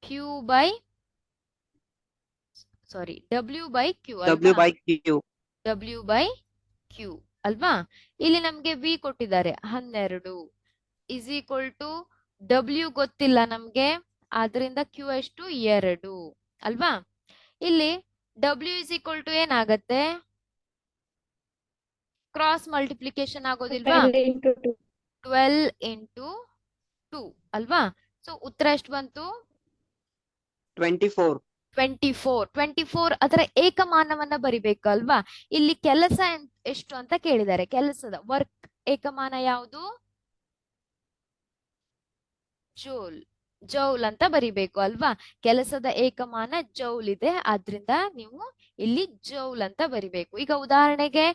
Q by W by Q W by Q ಅಲ್ವಾ. ಇಲ್ಲಿ ನಮ್ಗೆ ವಿ ಕೊಟ್ಟಿದ್ದಾರೆ 12 ಇಸ್ ಈಕ್ವಲ್ ಟು ಡಬ್ಲ್ಯೂ ಗೊತ್ತಿಲ್ಲ ನಮ್ಗೆ, ಆದ್ರಿಂದ ಕ್ಯೂ ಎಷ್ಟು 2 ಅಲ್ವಾ. ಇಲ್ಲಿ ಡಬ್ಲ್ಯೂ ಇಸ್ ಈಕ್ವಲ್ ಟು ಏನಾಗತ್ತೆ, ಕ್ರಾಸ್ ಮಲ್ಟಿಪ್ಲಿಕೇಶನ್ ಆಗೋದಿಲ್ವಾ, 12 ಇಂಟು 2 ಅಲ್ವಾ. ಸೊ ಉತ್ತರ ಎಷ್ಟು ಬಂತು, 24. ಅದರ ಏಕಮಾನವನ್ನ ಬರಿಬೇಕು ಅಲ್ವಾ. ಇಲ್ಲಿ ಕೆಲಸ ಎಷ್ಟು ಅಂತ ಕೇಳಿದ್ದಾರೆ. ಕೆಲಸದ ವರ್ಕ್ ಏಕಮಾನ ಯಾವುದು? ಜೌಲ್. ಜೌಲ್ ಅಂತ ಬರಿಬೇಕು ಅಲ್ವಾ? ಕೆಲಸದ ಏಕಮಾನ ಜೌಲ್ ಇದೆ, ಆದ್ರಿಂದ ನೀವು ಇಲ್ಲಿ ಜೌಲ್ ಅಂತ ಬರಿಬೇಕು. ಈಗ ಉದಾಹರಣೆಗೆ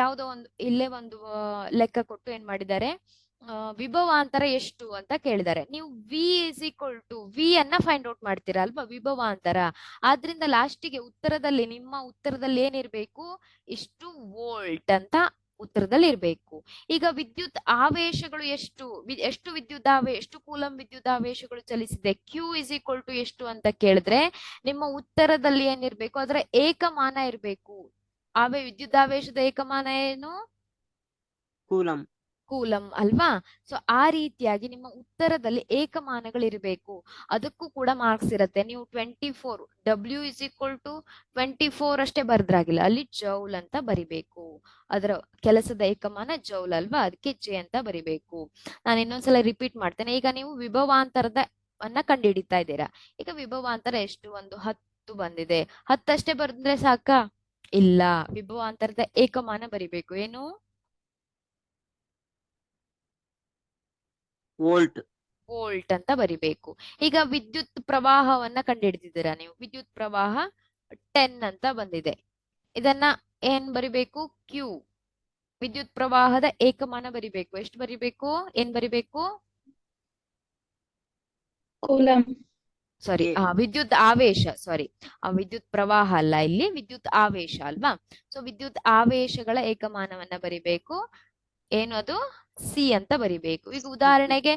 ಯಾವುದೋ ಒಂದು ಇಲ್ಲೇ ಒಂದು ಲೆಕ್ಕ ಕೊಟ್ಟು ಏನ್ ಮಾಡಿದ್ದಾರೆ, ವಿಭವಾಂತರ ಎಷ್ಟು ಅಂತ ಕೇಳಿದ್ದಾರೆ. ನೀವು ವಿ ಅನ್ನ ಫೈಂಡ್ ಔಟ್ ಮಾಡ್ತೀರಾ ಅಲ್ವಾ, ವಿಭವಾಂತರ. ಆದ್ರಿಂದ ಲಾಸ್ಟಿಗೆ ಉತ್ತರದಲ್ಲಿ, ನಿಮ್ಮ ಉತ್ತರದಲ್ಲಿ ಏನಿರ್ಬೇಕು, ಇಷ್ಟು ವೋಲ್ಟ್ ಅಂತ ಉತ್ತರದಲ್ಲಿ ಇರ್ಬೇಕು. ಈಗ ವಿದ್ಯುತ್ ಆವೇಶಗಳು ಎಷ್ಟು ಎಷ್ಟು ಕೂಲಂ ವಿದ್ಯುದಾವೇಶಗಳು ಚಲಿಸಿದೆ, Q ಎಷ್ಟು ಅಂತ ಕೇಳಿದ್ರೆ ನಿಮ್ಮ ಉತ್ತರದಲ್ಲಿ ಏನಿರ್ಬೇಕು, ಅದರ ಏಕಮಾನ ಇರ್ಬೇಕು. ವಿದ್ಯುದಾವೇಶದ ಏಕಮಾನ ಏನು? ಕೂಲಂ. ಕೂಲಂ ಅಲ್ವಾ? ಸೊ ಆ ರೀತಿಯಾಗಿ ನಿಮ್ಮ ಉತ್ತರದಲ್ಲಿ ಏಕಮಾನಗಳಿರ್ಬೇಕು. ಅದಕ್ಕೂ ಕೂಡ ಮಾರ್ಕ್ಸ್ ಇರುತ್ತೆ. ನೀವು 24 W 24 ಅಷ್ಟೇ ಬರ್ದ್ರಾಗಿಲ್ಲ, ಅಲ್ಲಿ ಜೌಲ್ ಅಂತ ಬರಿಬೇಕು. ಅದರ ಕೆಲಸದ ಏಕಮಾನ ಜೌಲ್ ಅಲ್ವಾ, ಅದಕ್ಕೆ ಜೆ ಅಂತ ಬರಿಬೇಕು. ನಾನು ಇನ್ನೊಂದ್ಸಲ ರಿಪೀಟ್ ಮಾಡ್ತೇನೆ. ಈಗ ನೀವು ವಿಭವಾಂತರದ ಕಂಡುಹಿಡಿತಾ ಇದ್ದೀರಾ. ಈಗ ವಿಭವಾಂತರ ಎಷ್ಟು? ಒಂದು 10 ಬಂದಿದೆ. 10 ಅಷ್ಟೇ ಬರ್ದ್ರೆ ಸಾಕಾ? ಇಲ್ಲ, ವಿಭವಾಂತರದ ಏಕಮಾನ ಬರಿಬೇಕು. ಏನು? ವೋಲ್ಟ್ ಅಂತ ಬರಿಬೇಕು. ಈಗ ವಿದ್ಯುತ್ ಪ್ರವಾಹವನ್ನ ಕಂಡುಹಿಡಿದಿದ್ದೀರಾ ನೀವು. ವಿದ್ಯುತ್ ಪ್ರವಾಹ 10 ಅಂತ ಬಂದಿದೆ. ಇದನ್ನ ಏನ್ ಬರಿಬೇಕು? Q. ವಿದ್ಯುತ್ ಪ್ರವಾಹದ ಏಕಮಾನ ಬರಿಬೇಕು. ಎಷ್ಟು ಬರಿಬೇಕು? ಏನ್ ಬರಿಬೇಕು? ಕೂಲಂ. ಸಾರಿ, ವಿದ್ಯುತ್ ಆವೇಶ. ಸಾರಿ, ವಿದ್ಯುತ್ ಪ್ರವಾಹ ಅಲ್ಲ, ಇಲ್ಲಿ ವಿದ್ಯುತ್ ಆವೇಶ ಅಲ್ವಾ? ಸೊ ವಿದ್ಯುತ್ ಆವೇಶಗಳ ಏಕಮಾನವನ್ನ ಬರಿಬೇಕು. ಏನು ಅದು? ಸಿ ಅಂತ ಬರಿಬೇಕು. ಈಗ ಉದಾಹರಣೆಗೆ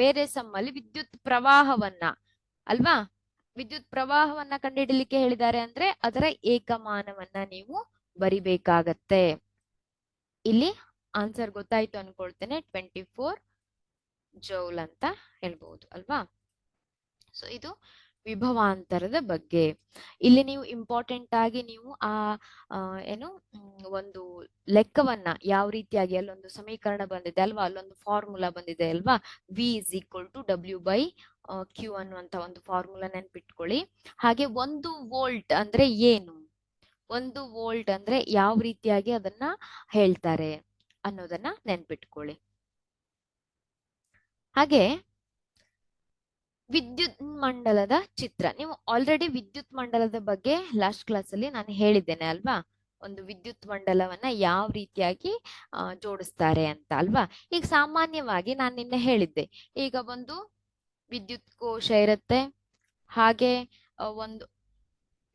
ಬೇರೆ ಸಮ್ಮಲ್ಲಿ ವಿದ್ಯುತ್ ಪ್ರವಾಹವನ್ನ ಅಲ್ವಾ, ವಿದ್ಯುತ್ ಪ್ರವಾಹವನ್ನ ಕಂಡುಹಿಡಲಿಕ್ಕೆ ಹೇಳಿದ್ದಾರೆ ಅಂದ್ರೆ ಅದರ ಏಕಮಾನವನ್ನ ನೀವು ಬರಿಬೇಕಾಗತ್ತೆ. ಇಲ್ಲಿ ಆನ್ಸರ್ ಗೊತ್ತಾಯ್ತು ಅನ್ಕೊಳ್ತೇನೆ. 24 ಜೌಲ್ ಅಂತ ಹೇಳ್ಬಹುದು ಅಲ್ವಾ? ಸೊ ಇದು ವಿಭವಾಂತರದ ಬಗ್ಗೆ. ಇಲ್ಲಿ ನೀವು ಇಂಪಾರ್ಟೆಂಟ್ ಆಗಿ ನೀವು ಏನು ಒಂದು ಲೆಕ್ಕವನ್ನ ಯಾವ ರೀತಿಯಾಗಿ, ಅಲ್ಲೊಂದು ಸಮೀಕರಣ ಬಂದಿದೆ ಅಲ್ವಾ, ಅಲ್ಲೊಂದು ಫಾರ್ಮುಲಾ ಬಂದಿದೆ ಅಲ್ವಾ, V = W/Q ಅನ್ನುವಂತ ಒಂದು ಫಾರ್ಮುಲಾ ನೆನ್ಪಿಟ್ಕೊಳ್ಳಿ. ಹಾಗೆ 1 ವೋಲ್ಟ್ ಅಂದ್ರೆ ಏನು, 1 ವೋಲ್ಟ್ ಅಂದ್ರೆ ಯಾವ ರೀತಿಯಾಗಿ ಅದನ್ನ ಹೇಳ್ತಾರೆ ಅನ್ನೋದನ್ನ ನೆನ್ಪಿಟ್ಕೊಳ್ಳಿ. ಹಾಗೆ ವಿದ್ಯುತ್ ಮಂಡಲದ ಚಿತ್ರ. ನೀವು ಆಲ್ರೆಡಿ ವಿದ್ಯುತ್ ಮಂಡಲದ ಬಗ್ಗೆ ಲಾಸ್ಟ್ ಕ್ಲಾಸ್ ಅಲ್ಲಿ ನಾನು ಹೇಳಿದ್ದೇನೆ ಅಲ್ವಾ, ಒಂದು ವಿದ್ಯುತ್ ಮಂಡಲವನ್ನ ಯಾವ ರೀತಿಯಾಗಿ ಜೋಡಿಸ್ತಾರೆ ಅಂತ ಅಲ್ವಾ. ಈಗ ಸಾಮಾನ್ಯವಾಗಿ ನಾನು ನಿನ್ನೆ ಹೇಳಿದ್ದೆ, ಈಗ ಒಂದು ವಿದ್ಯುತ್ ಕೋಶ ಇರುತ್ತೆ, ಹಾಗೆ ಒಂದು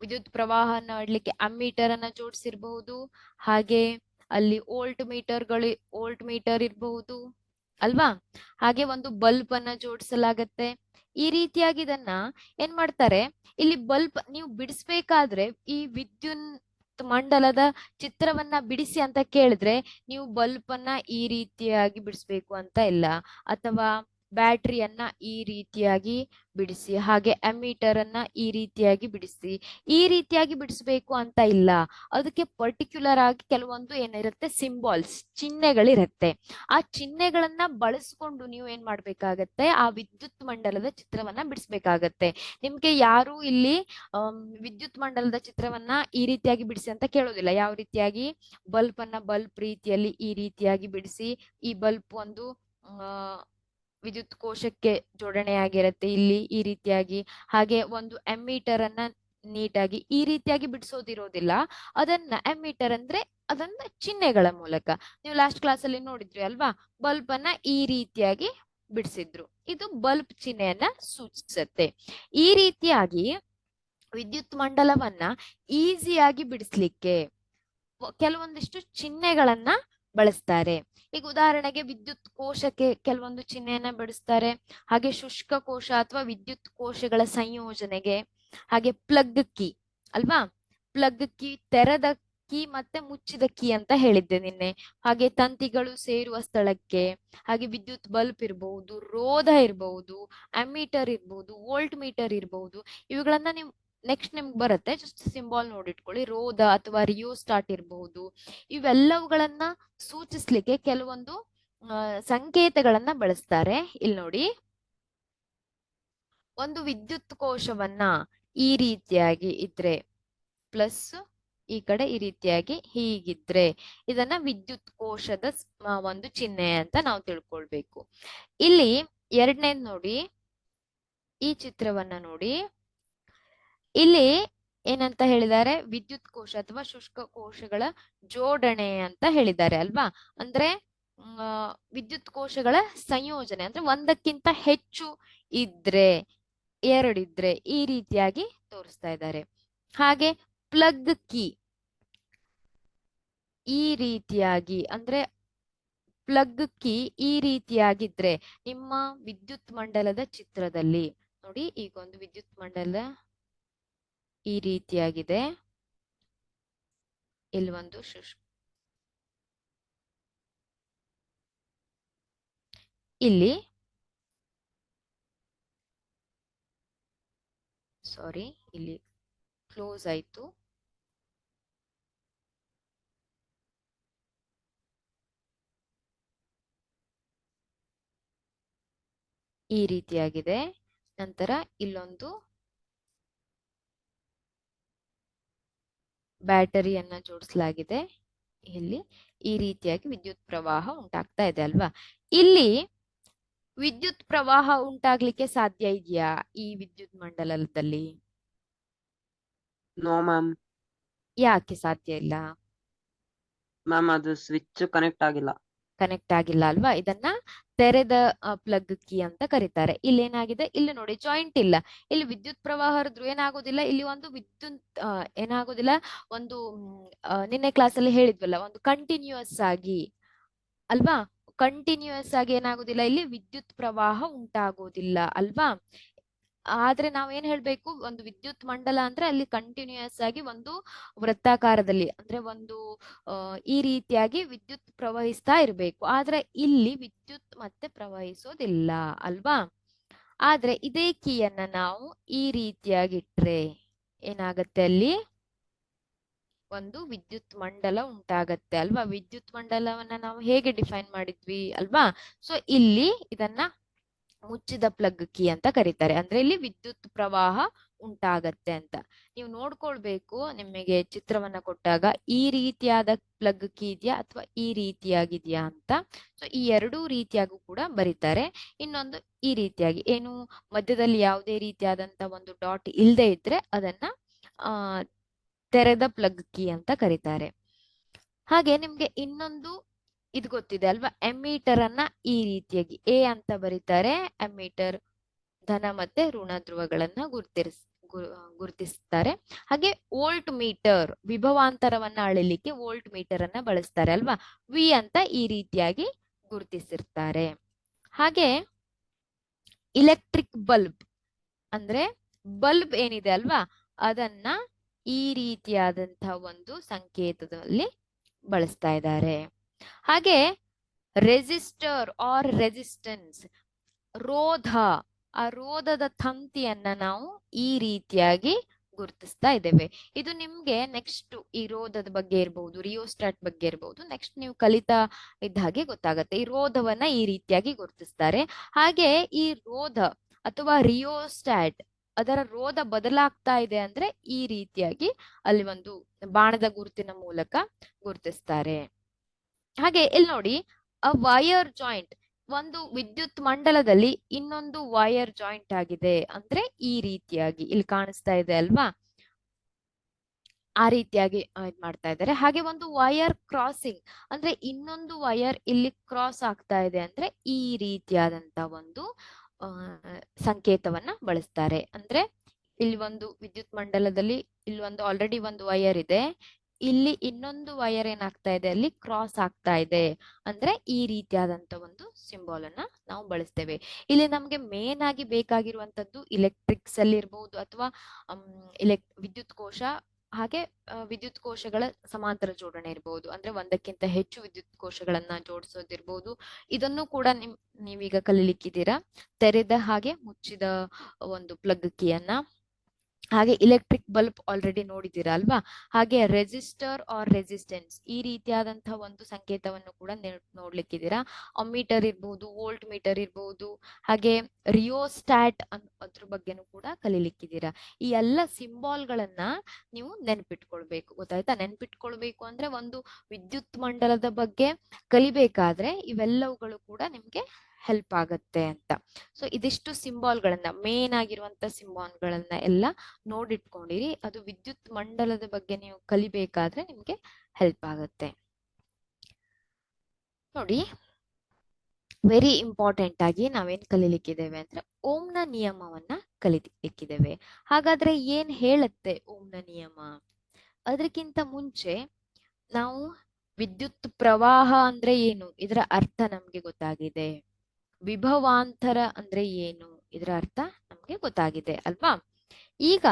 ವಿದ್ಯುತ್ ಪ್ರವಾಹ ನೋಡ್ಲಿಕ್ಕೆ ಅಮ್ಮೀಟರ್ ಅನ್ನ ಜೋಡಿಸಿರ್ಬಹುದು, ಹಾಗೆ ಅಲ್ಲಿ ವೋಲ್ಟ್ ಮೀಟರ್ ಇರಬಹುದು ಅಲ್ವಾ, ಹಾಗೆ ಒಂದು ಬಲ್ಬ್ ಅನ್ನ ಜೋಡಿಸಲಾಗತ್ತೆ. ಈ ರೀತಿಯಾಗಿ ಇದನ್ನ ಏನ್ ಮಾಡ್ತಾರೆ, ಇಲ್ಲಿ ಬಲ್ಬ್ ನೀವು ಬಿಡಿಸ್ಬೇಕಾದ್ರೆ ಈ ವಿದ್ಯುತ್ ಮಂಡಲದ ಚಿತ್ರವನ್ನ ಬಿಡಿಸಿ ಅಂತ ಕೇಳಿದ್ರೆ ನೀವು ಬಲ್ಬ್ ಅನ್ನ ಈ ರೀತಿಯಾಗಿ ಬಿಡಿಸ್ಬೇಕು ಅಂತ ಇಲ್ಲ, ಅಥವಾ ಬ್ಯಾಟ್ರಿಯನ್ನ ಈ ರೀತಿಯಾಗಿ ಬಿಡಿಸಿ, ಹಾಗೆ ಅಮ್ಮೀಟರ್ ಅನ್ನ ಈ ರೀತಿಯಾಗಿ ಬಿಡಿಸ್ಬೇಕು ಅಂತ ಇಲ್ಲ. ಅದಕ್ಕೆ ಪರ್ಟಿಕ್ಯುಲರ್ ಆಗಿ ಕೆಲವೊಂದು ಏನಿರುತ್ತೆ, ಸಿಂಬಾಲ್ಸ್, ಚಿಹ್ನೆಗಳಿರುತ್ತೆ. ಆ ಚಿಹ್ನೆಗಳನ್ನ ಬಳಸ್ಕೊಂಡು ನೀವು ಏನ್ ಮಾಡ್ಬೇಕಾಗತ್ತೆ, ಆ ವಿದ್ಯುತ್ ಮಂಡಲದ ಚಿತ್ರವನ್ನ ಬಿಡಿಸ್ಬೇಕಾಗತ್ತೆ. ನಿಮ್ಗೆ ಯಾರು ಇಲ್ಲಿ ವಿದ್ಯುತ್ ಮಂಡಲದ ಚಿತ್ರವನ್ನ ಈ ರೀತಿಯಾಗಿ ಬಿಡಿಸಿ ಅಂತ ಕೇಳೋದಿಲ್ಲ. ಯಾವ ರೀತಿಯಾಗಿ? ಬಲ್ಬ್ ಅನ್ನ ಬಲ್ಬ್ ರೀತಿಯಲ್ಲಿ ಈ ರೀತಿಯಾಗಿ ಬಿಡಿಸಿ, ಈ ಬಲ್ಬ್ ಒಂದು ವಿದ್ಯುತ್ ಕೋಶಕ್ಕೆ ಜೋಡಣೆಯಾಗಿರುತ್ತೆ ಇಲ್ಲಿ ಈ ರೀತಿಯಾಗಿ, ಹಾಗೆ ಒಂದು ಅಮ್ಮೀಟರ್ ಅನ್ನ ನೀಟಾಗಿ ಈ ರೀತಿಯಾಗಿ ಬಿಡಿಸೋದಿರೋದಿಲ್ಲ. ಅದನ್ನ ಅಮ್ಮೀಟರ್ ಅಂದ್ರೆ ಅದನ್ನ ಚಿಹ್ನೆಗಳ ಮೂಲಕ, ನೀವು ಲಾಸ್ಟ್ ಕ್ಲಾಸ್ ಅಲ್ಲಿ ನೋಡಿದ್ರಿ ಅಲ್ವಾ, ಬಲ್ಬ್ ಅನ್ನ ಈ ರೀತಿಯಾಗಿ ಬಿಡಿಸಿದ್ರು, ಇದು ಬಲ್ಬ್ ಚಿಹ್ನೆಯನ್ನ ಸೂಚಿಸುತ್ತೆ. ಈ ರೀತಿಯಾಗಿ ವಿದ್ಯುತ್ ಮಂಡಲವನ್ನ ಈಸಿಯಾಗಿ ಬಿಡಿಸ್ಲಿಕ್ಕೆ ಕೆಲವೊಂದಿಷ್ಟು ಚಿಹ್ನೆಗಳನ್ನ ಬಳಸ್ತಾರೆ. ಈಗ ಉದಾಹರಣೆಗೆ ವಿದ್ಯುತ್ ಕೋಶಕ್ಕೆ ಕೆಲವೊಂದು ಚಿಹ್ನೆಯನ್ನ ಬಿಡಿಸ್ತಾರೆ, ಹಾಗೆ ಶುಷ್ಕ ಕೋಶ ಅಥವಾ ವಿದ್ಯುತ್ ಕೋಶಗಳ ಸಂಯೋಜನೆಗೆ, ಹಾಗೆ ಪ್ಲಗ್ ಕೀ ಅಲ್ವಾ, ಪ್ಲಗ್ ಕೀ ತೆರೆದ ಕೀ ಮತ್ತೆ ಮುಚ್ಚಿದ ಕೀ ಅಂತ ಹೇಳಿದ್ದೆ ನಿನ್ನೆ, ಹಾಗೆ ತಂತಿಗಳು ಸೇರುವ ಸ್ಥಳಕ್ಕೆ, ಹಾಗೆ ವಿದ್ಯುತ್ ಬಲ್ಬ್ ಇರಬಹುದು, ರೋಧ ಇರಬಹುದು, ಅಮ್ಮೀಟರ್ ಇರಬಹುದು, ವೋಲ್ಟ್ ಮೀಟರ್ ಇರಬಹುದು. ಇವುಗಳನ್ನ ನೀವು ನೆಕ್ಸ್ಟ್ ನಿಮ್ಗೆ ಬರುತ್ತೆ, ಜಸ್ಟ್ ಸಿಂಬಾಲ್ ನೋಡಿಟ್ಕೊಳ್ಳಿ. ರೋಧ ಅಥವಾ ರಿಯೋಸ್ಟಾಟ್ ಇರಬಹುದು. ಇವೆಲ್ಲವುಗಳನ್ನ ಸೂಚಿಸ್ಲಿಕ್ಕೆ ಕೆಲವೊಂದು ಸಂಕೇತಗಳನ್ನ ಬಳಸ್ತಾರೆ. ಇಲ್ಲಿ ನೋಡಿ, ಒಂದು ವಿದ್ಯುತ್ ಕೋಶವನ್ನ ಈ ರೀತಿಯಾಗಿ ಇದ್ರೆ ಪ್ಲಸ್, ಈ ಕಡೆ ಈ ರೀತಿಯಾಗಿ ಹೀಗಿದ್ರೆ ಇದನ್ನ ವಿದ್ಯುತ್ ಕೋಶದ ಒಂದು ಚಿಹ್ನೆ ಅಂತ ನಾವು ತಿಳ್ಕೊಳ್ಬೇಕು. ಇಲ್ಲಿ ಎರಡನೇದ್ ನೋಡಿ, ಈ ಚಿತ್ರವನ್ನ ನೋಡಿ. ಇಲ್ಲಿ ಏನಂತ ಹೇಳಿದ್ದಾರೆ, ವಿದ್ಯುತ್ ಕೋಶ ಅಥವಾ ಶುಷ್ಕ ಕೋಶಗಳ ಜೋಡಣೆ ಅಂತ ಹೇಳಿದ್ದಾರೆ ಅಲ್ವಾ. ಅಂದ್ರೆ ವಿದ್ಯುತ್ ಕೋಶಗಳ ಸಂಯೋಜನೆ ಅಂದ್ರೆ ಒಂದಕ್ಕಿಂತ ಹೆಚ್ಚು ಇದ್ರೆ, ಎರಡಿದ್ರೆ ಈ ರೀತಿಯಾಗಿ ತೋರಿಸ್ತಾ ಇದ್ದಾರೆ. ಹಾಗೆ ಪ್ಲಗ್ ಕೀ ಈ ರೀತಿಯಾಗಿ ಅಂದ್ರೆ ಪ್ಲಗ್ ಕೀ ಈ ರೀತಿಯಾಗಿದ್ರೆ ನಿಮ್ಮ ವಿದ್ಯುತ್ ಮಂಡಲದ ಚಿತ್ರದಲ್ಲಿ ನೋಡಿ, ಈಗ ಒಂದು ವಿದ್ಯುತ್ ಮಂಡಲ ಈ ರೀತಿಯಾಗಿದೆ. ಇಲ್ಲಿ ಒಂದು ಇಲ್ಲಿ ಸಾರಿ ಇಲ್ಲಿ ಕ್ಲೋಸ್ ಆಯ್ತು. ಈ ರೀತಿಯಾಗಿದೆ. ನಂತರ ಇಲ್ಲೊಂದು ಬ್ಯಾಟರಿಯನ್ನ ಜೋಡಿಸಲಾಗಿದೆ. ಇಲ್ಲಿ ಈ ರೀತಿಯಾಗಿ ವಿದ್ಯುತ್ ಪ್ರವಾಹ ಉಂಟಾಗ್ತಾ ಇದೆ ಅಲ್ವಾ. ಇಲ್ಲಿ ವಿದ್ಯುತ್ ಪ್ರವಾಹ ಉಂಟಾಗ್ಲಿಕ್ಕೆ ಸಾಧ್ಯ ಇದೆಯಾ ಈ ವಿದ್ಯುತ್ ಮಂಡಲದಲ್ಲಿ? No ma'am. ಯಾಕೆ ಸಾಧ್ಯ ಇಲ್ಲ ಮ್ಯಾಮ್? ಅದು ಸ್ವಿಚ್ ಕನೆಕ್ಟ್ ಆಗಿಲ್ಲ. ಕನೆಕ್ಟ್ ಆಗಿಲ್ಲ ಅಲ್ವಾ. ಇದನ್ನ ತೆರೆದ ಪ್ಲಗ್ ಕೀ ಅಂತ ಕರೀತಾರೆ. ಇಲ್ಲಿ ಏನಾಗಿದೆ, ಇಲ್ಲಿ ನೋಡಿ ಜಾಯಿಂಟ್ ಇಲ್ಲ. ಇಲ್ಲಿ ವಿದ್ಯುತ್ ಪ್ರವಾಹ ಹರಿದ್ರು ಏನಾಗೋದಿಲ್ಲ. ಇಲ್ಲಿ ಒಂದು ವಿದ್ಯುತ್ ಏನಾಗೋದಿಲ್ಲ, ಒಂದು ನಿನ್ನೆ ಕ್ಲಾಸ್ ಅಲ್ಲಿ ಹೇಳಿದ್ವಲ್ಲ, ಒಂದು ಕಂಟಿನ್ಯೂಯಸ್ ಆಗಿ ಅಲ್ವಾ, ಕಂಟಿನ್ಯೂಯಸ್ ಆಗಿ ಏನಾಗೋದಿಲ್ಲ, ಇಲ್ಲಿ ವಿದ್ಯುತ್ ಪ್ರವಾಹ ಉಂಟಾಗೋದಿಲ್ಲ ಅಲ್ವಾ. ಆದ್ರೆ ನಾವೇನ್ ಹೇಳ್ಬೇಕು, ಒಂದು ವಿದ್ಯುತ್ ಮಂಡಲ ಅಂದ್ರೆ ಅಲ್ಲಿ ಕಂಟಿನ್ಯೂಯಸ್ ಆಗಿ ಒಂದು ವೃತ್ತಾಕಾರದಲ್ಲಿ ಅಂದ್ರೆ ಒಂದು ಈ ರೀತಿಯಾಗಿ ವಿದ್ಯುತ್ ಪ್ರವಹಿಸ್ತಾ ಇರ್ಬೇಕು. ಆದ್ರೆ ಇಲ್ಲಿ ವಿದ್ಯುತ್ ಮತ್ತೆ ಪ್ರವಹಿಸೋದಿಲ್ಲ ಅಲ್ವಾ. ಆದ್ರೆ ಇದೇ ಕೀಯನ್ನ ನಾವು ಈ ರೀತಿಯಾಗಿ ಇಟ್ರೆ ಏನಾಗತ್ತೆ, ಅಲ್ಲಿ ಒಂದು ವಿದ್ಯುತ್ ಮಂಡಲ ಉಂಟಾಗತ್ತೆ ಅಲ್ವಾ. ವಿದ್ಯುತ್ ಮಂಡಲವನ್ನ ನಾವು ಹೇಗೆ ಡಿಫೈನ್ ಮಾಡಿದ್ವಿ ಅಲ್ವಾ. ಸೊ ಇಲ್ಲಿ ಇದನ್ನ ಮುಚ್ಚಿದ ಪ್ಲಗ್ ಕೀ ಅಂತ ಕರೀತಾರೆ. ಅಂದ್ರೆ ಇಲ್ಲಿ ವಿದ್ಯುತ್ ಪ್ರವಾಹ ಉಂಟಾಗತ್ತೆ ಅಂತ ನೀವು ನೋಡ್ಕೊಳ್ಬೇಕು. ನಿಮಗೆ ಚಿತ್ರವನ್ನ ಕೊಟ್ಟಾಗ ಈ ರೀತಿಯಾದ ಪ್ಲಗ್ ಕೀ ಇದೆಯಾ ಅಥವಾ ಈ ರೀತಿಯಾಗಿದೆಯಾ ಅಂತ. ಸೊ ಈ ಎರಡೂ ರೀತಿಯಾಗೂ ಕೂಡ ಬರೀತಾರೆ. ಇನ್ನೊಂದು ಈ ರೀತಿಯಾಗಿ, ಏನು ಮಧ್ಯದಲ್ಲಿ ಯಾವುದೇ ರೀತಿಯಾದಂತ ಒಂದು ಡಾಟ್ ಇಲ್ಲದೆ ಇದ್ರೆ ಅದನ್ನ ತೆರೆದ ಪ್ಲಗ್ ಕೀ ಅಂತ ಕರೀತಾರೆ. ಹಾಗೆ ನಿಮ್ಗೆ ಇನ್ನೊಂದು ಇದು ಗೊತ್ತಿದೆ ಅಲ್ವಾ, ಎಮ್ಮೀಟರ್ ಅನ್ನ ಈ ರೀತಿಯಾಗಿ ಎ ಅಂತ ಬರೀತಾರೆ. ಎಮ್ಮೀಟರ್ ಧನ ಮತ್ತೆ ಋಣ ಧ್ರುವಗಳನ್ನ ಗುರುತಿಸ್ತಾರೆ. ಹಾಗೆ ವೋಲ್ಟ್ ಮೀಟರ್ ವಿಭವಾಂತರವನ್ನ ಅಳಿಲಿಕ್ಕೆ ವೋಲ್ಟ್ ಮೀಟರ್ ಅನ್ನ ಬಳಸ್ತಾರೆ ಅಲ್ವಾ. ವಿ ಅಂತ ಈ ರೀತಿಯಾಗಿ ಗುರುತಿಸಿರ್ತಾರೆ. ಹಾಗೆ ಇಲೆಕ್ಟ್ರಿಕ್ ಬಲ್ಬ್ ಅಂದ್ರೆ ಬಲ್ಬ್ ಏನಿದೆ ಅಲ್ವಾ, ಅದನ್ನ ಈ ರೀತಿಯಾದಂತಹ ಒಂದು ಸಂಕೇತದಲ್ಲಿ ಬಳಸ್ತಾ ಇದ್ದಾರೆ. ಹಾಗೆ ರೆಸಿಸ್ಟರ್ ಆರ್ ರೆಸಿಸ್ಟೆನ್ಸ್ ರೋಧ, ಆ ರೋಧದ ತಂತಿಯನ್ನ ನಾವು ಈ ರೀತಿಯಾಗಿ ಗುರುತಿಸ್ತಾ ಇದ್ದೇವೆ. ಇದು ನಿಮ್ಗೆ ನೆಕ್ಸ್ಟ್ ಈ ರೋಧದ ಬಗ್ಗೆ ಇರಬಹುದು, ರಿಯೋಸ್ಟಾಟ್ ಬಗ್ಗೆ ಇರಬಹುದು, ನೆಕ್ಸ್ಟ್ ನೀವು ಕಲಿತಾ ಇದ್ದ ಹಾಗೆ ಗೊತ್ತಾಗತ್ತೆ. ಈ ರೋಧವನ್ನ ಈ ರೀತಿಯಾಗಿ ಗುರುತಿಸ್ತಾರೆ. ಹಾಗೆ ಈ ರೋಧ ಅಥವಾ ರಿಯೋಸ್ಟಾಟ್ ಅದರ ರೋಧ ಬದಲಾಗ್ತಾ ಇದೆ ಅಂದ್ರೆ ಈ ರೀತಿಯಾಗಿ ಅಲ್ಲಿ ಒಂದು ಬಾಣದ ಗುರುತಿನ ಮೂಲಕ ಗುರುತಿಸ್ತಾರೆ. ಹಾಗೆ ಇಲ್ಲಿ ನೋಡಿ, ಅ ವೈರ್ ಜಾಯಿಂಟ್, ಒಂದು ವಿದ್ಯುತ್ ಮಂಡಲದಲ್ಲಿ ಇನ್ನೊಂದು ವೈರ್ ಜಾಯಿಂಟ್ ಆಗಿದೆ ಅಂದ್ರೆ ಈ ರೀತಿಯಾಗಿ ಇಲ್ಲಿ ಕಾಣಿಸ್ತಾ ಇದೆ ಅಲ್ವಾ, ಆ ರೀತಿಯಾಗಿ ಇದ್ ಮಾಡ್ತಾ ಇದ್ದಾರೆ. ಹಾಗೆ ಒಂದು ವೈರ್ ಕ್ರಾಸಿಂಗ್ ಅಂದ್ರೆ ಇನ್ನೊಂದು ವೈರ್ ಇಲ್ಲಿ ಕ್ರಾಸ್ ಆಗ್ತಾ ಇದೆ ಅಂದ್ರೆ ಈ ರೀತಿಯಾದಂತ ಒಂದು ಸಂಕೇತವನ್ನ ಬಳಸ್ತಾರೆ. ಅಂದ್ರೆ ಇಲ್ಲಿ ಒಂದು ವಿದ್ಯುತ್ ಮಂಡಲದಲ್ಲಿ ಇಲ್ಲಿ ಒಂದು ಆಲ್ರೆಡಿ ಒಂದು ವೈರ್ ಇದೆ, ಇಲ್ಲಿ ಇನ್ನೊಂದು ವೈರ್ ಏನಾಗ್ತಾ ಇದೆ, ಅಲ್ಲಿ ಕ್ರಾಸ್ ಆಗ್ತಾ ಇದೆ ಅಂದ್ರೆ ಈ ರೀತಿಯಾದಂತ ಒಂದು ಸಿಂಬಲ್ ಅನ್ನ ನಾವು ಬಳಸ್ತೇವೆ. ಇಲ್ಲಿ ನಮ್ಗೆ ಮೇನ್ ಆಗಿ ಬೇಕಾಗಿರುವಂತದ್ದು ಇಲೆಕ್ಟ್ರಿಕ್ಸ್ ಅಲ್ಲಿ ಇರ್ಬಹುದು ಅಥವಾ ವಿದ್ಯುತ್ ಕೋಶ, ಹಾಗೆ ವಿದ್ಯುತ್ ಕೋಶಗಳ ಸಮಾಂತರ ಜೋಡಣೆ ಇರಬಹುದು. ಅಂದ್ರೆ ಒಂದಕ್ಕಿಂತ ಹೆಚ್ಚು ವಿದ್ಯುತ್ ಕೋಶಗಳನ್ನ ಜೋಡಿಸೋದಿರ್ಬೋದು. ಇದನ್ನು ಕೂಡ ನೀವೀಗ ಕಲಿಲಿಕ್ಕಿದ್ದೀರಾ, ತೆರೆದ ಹಾಗೆ ಮುಚ್ಚಿದ ಒಂದು ಪ್ಲಗ್ ಕೀಯನ್ನ. ಹಾಗೆ ಇಲೆಕ್ಟ್ರಿಕ್ ಬಲ್ಬ್ ಆಲ್ರೆಡಿ ನೋಡಿದ್ದೀರಾ ಅಲ್ವಾ? ಹಾಗೆ ರೆಸಿಸ್ಟರ್ ಆರ್ ರೆಸಿಸ್ಟೆನ್ಸ್ ಈ ರೀತಿಯಾದಂತಹ ಒಂದು ಸಂಕೇತವನ್ನು ಕೂಡ ನೋಡ್ಲಿಕ್ಕಿದ್ದೀರಾ. ಅಮ್ಮೀಟರ್ ಇರ್ಬೋದು, ವೋಲ್ಟ್ ಮೀಟರ್ ಇರ್ಬೋದು, ಹಾಗೆ ರಿಯೋಸ್ಟ್ಯಾಟ್ ಅದ್ರ ಬಗ್ಗೆನೂ ಕೂಡ ಕಲಿಲಿಕ್ಕಿದ್ದೀರಾ. ಈ ಎಲ್ಲ ಸಿಂಬಾಲ್ಗಳನ್ನ ನೀವು ನೆನ್ಪಿಟ್ಕೊಳ್ಬೇಕು, ಗೊತ್ತಾಯ್ತಾ? ನೆನ್ಪಿಟ್ಕೊಳ್ಬೇಕು ಅಂದ್ರೆ ಒಂದು ವಿದ್ಯುತ್ ಮಂಡಲದ ಬಗ್ಗೆ ಕಲಿಬೇಕಾದ್ರೆ ಇವೆಲ್ಲವುಗಳು ಕೂಡ ನಿಮ್ಗೆ ಹೆಲ್ಪ್ ಆಗತ್ತೆ ಅಂತ. ಸೊ ಇದಿಷ್ಟು ಸಿಂಬಾಲ್ಗಳನ್ನ, ಮೇನ್ ಆಗಿರುವಂತ ಸಿಂಬಾಲ್ಗಳನ್ನ ಎಲ್ಲ ನೋಡಿಟ್ಕೊಂಡಿರಿ. ಅದು ವಿದ್ಯುತ್ ಮಂಡಲದ ಬಗ್ಗೆ ನೀವು ಕಲಿಬೇಕಾದ್ರೆ ನಿಮ್ಗೆ ಹೆಲ್ಪ್ ಆಗುತ್ತೆ. ನೋಡಿ, ವೆರಿ ಇಂಪಾರ್ಟೆಂಟ್ ಆಗಿ ನಾವೇನ್ ಕಲಿಲಿಕ್ಕಿದ್ದೇವೆ ಅಂದ್ರೆ ಓಮ್ನ ನಿಯಮವನ್ನ ಕಲಿಲಿಕ್ಕಿದ್ದೇವೆ. ಹಾಗಾದ್ರೆ ಏನ್ ಹೇಳುತ್ತೆ ಓಮ್ನ ನಿಯಮ? ಅದಕ್ಕಿಂತ ಮುಂಚೆ ನಾವು ವಿದ್ಯುತ್ ಪ್ರವಾಹ ಅಂದ್ರೆ ಏನು, ಇದರ ಅರ್ಥ ನಮ್ಗೆ ಗೊತ್ತಾಗಿದೆ. ವಿಭವಾಂತರ ಅಂದ್ರೆ ಏನು, ಇದರ ಅರ್ಥ ನಮ್ಗೆ ಗೊತ್ತಾಗಿದೆ ಅಲ್ವಾ? ಈಗ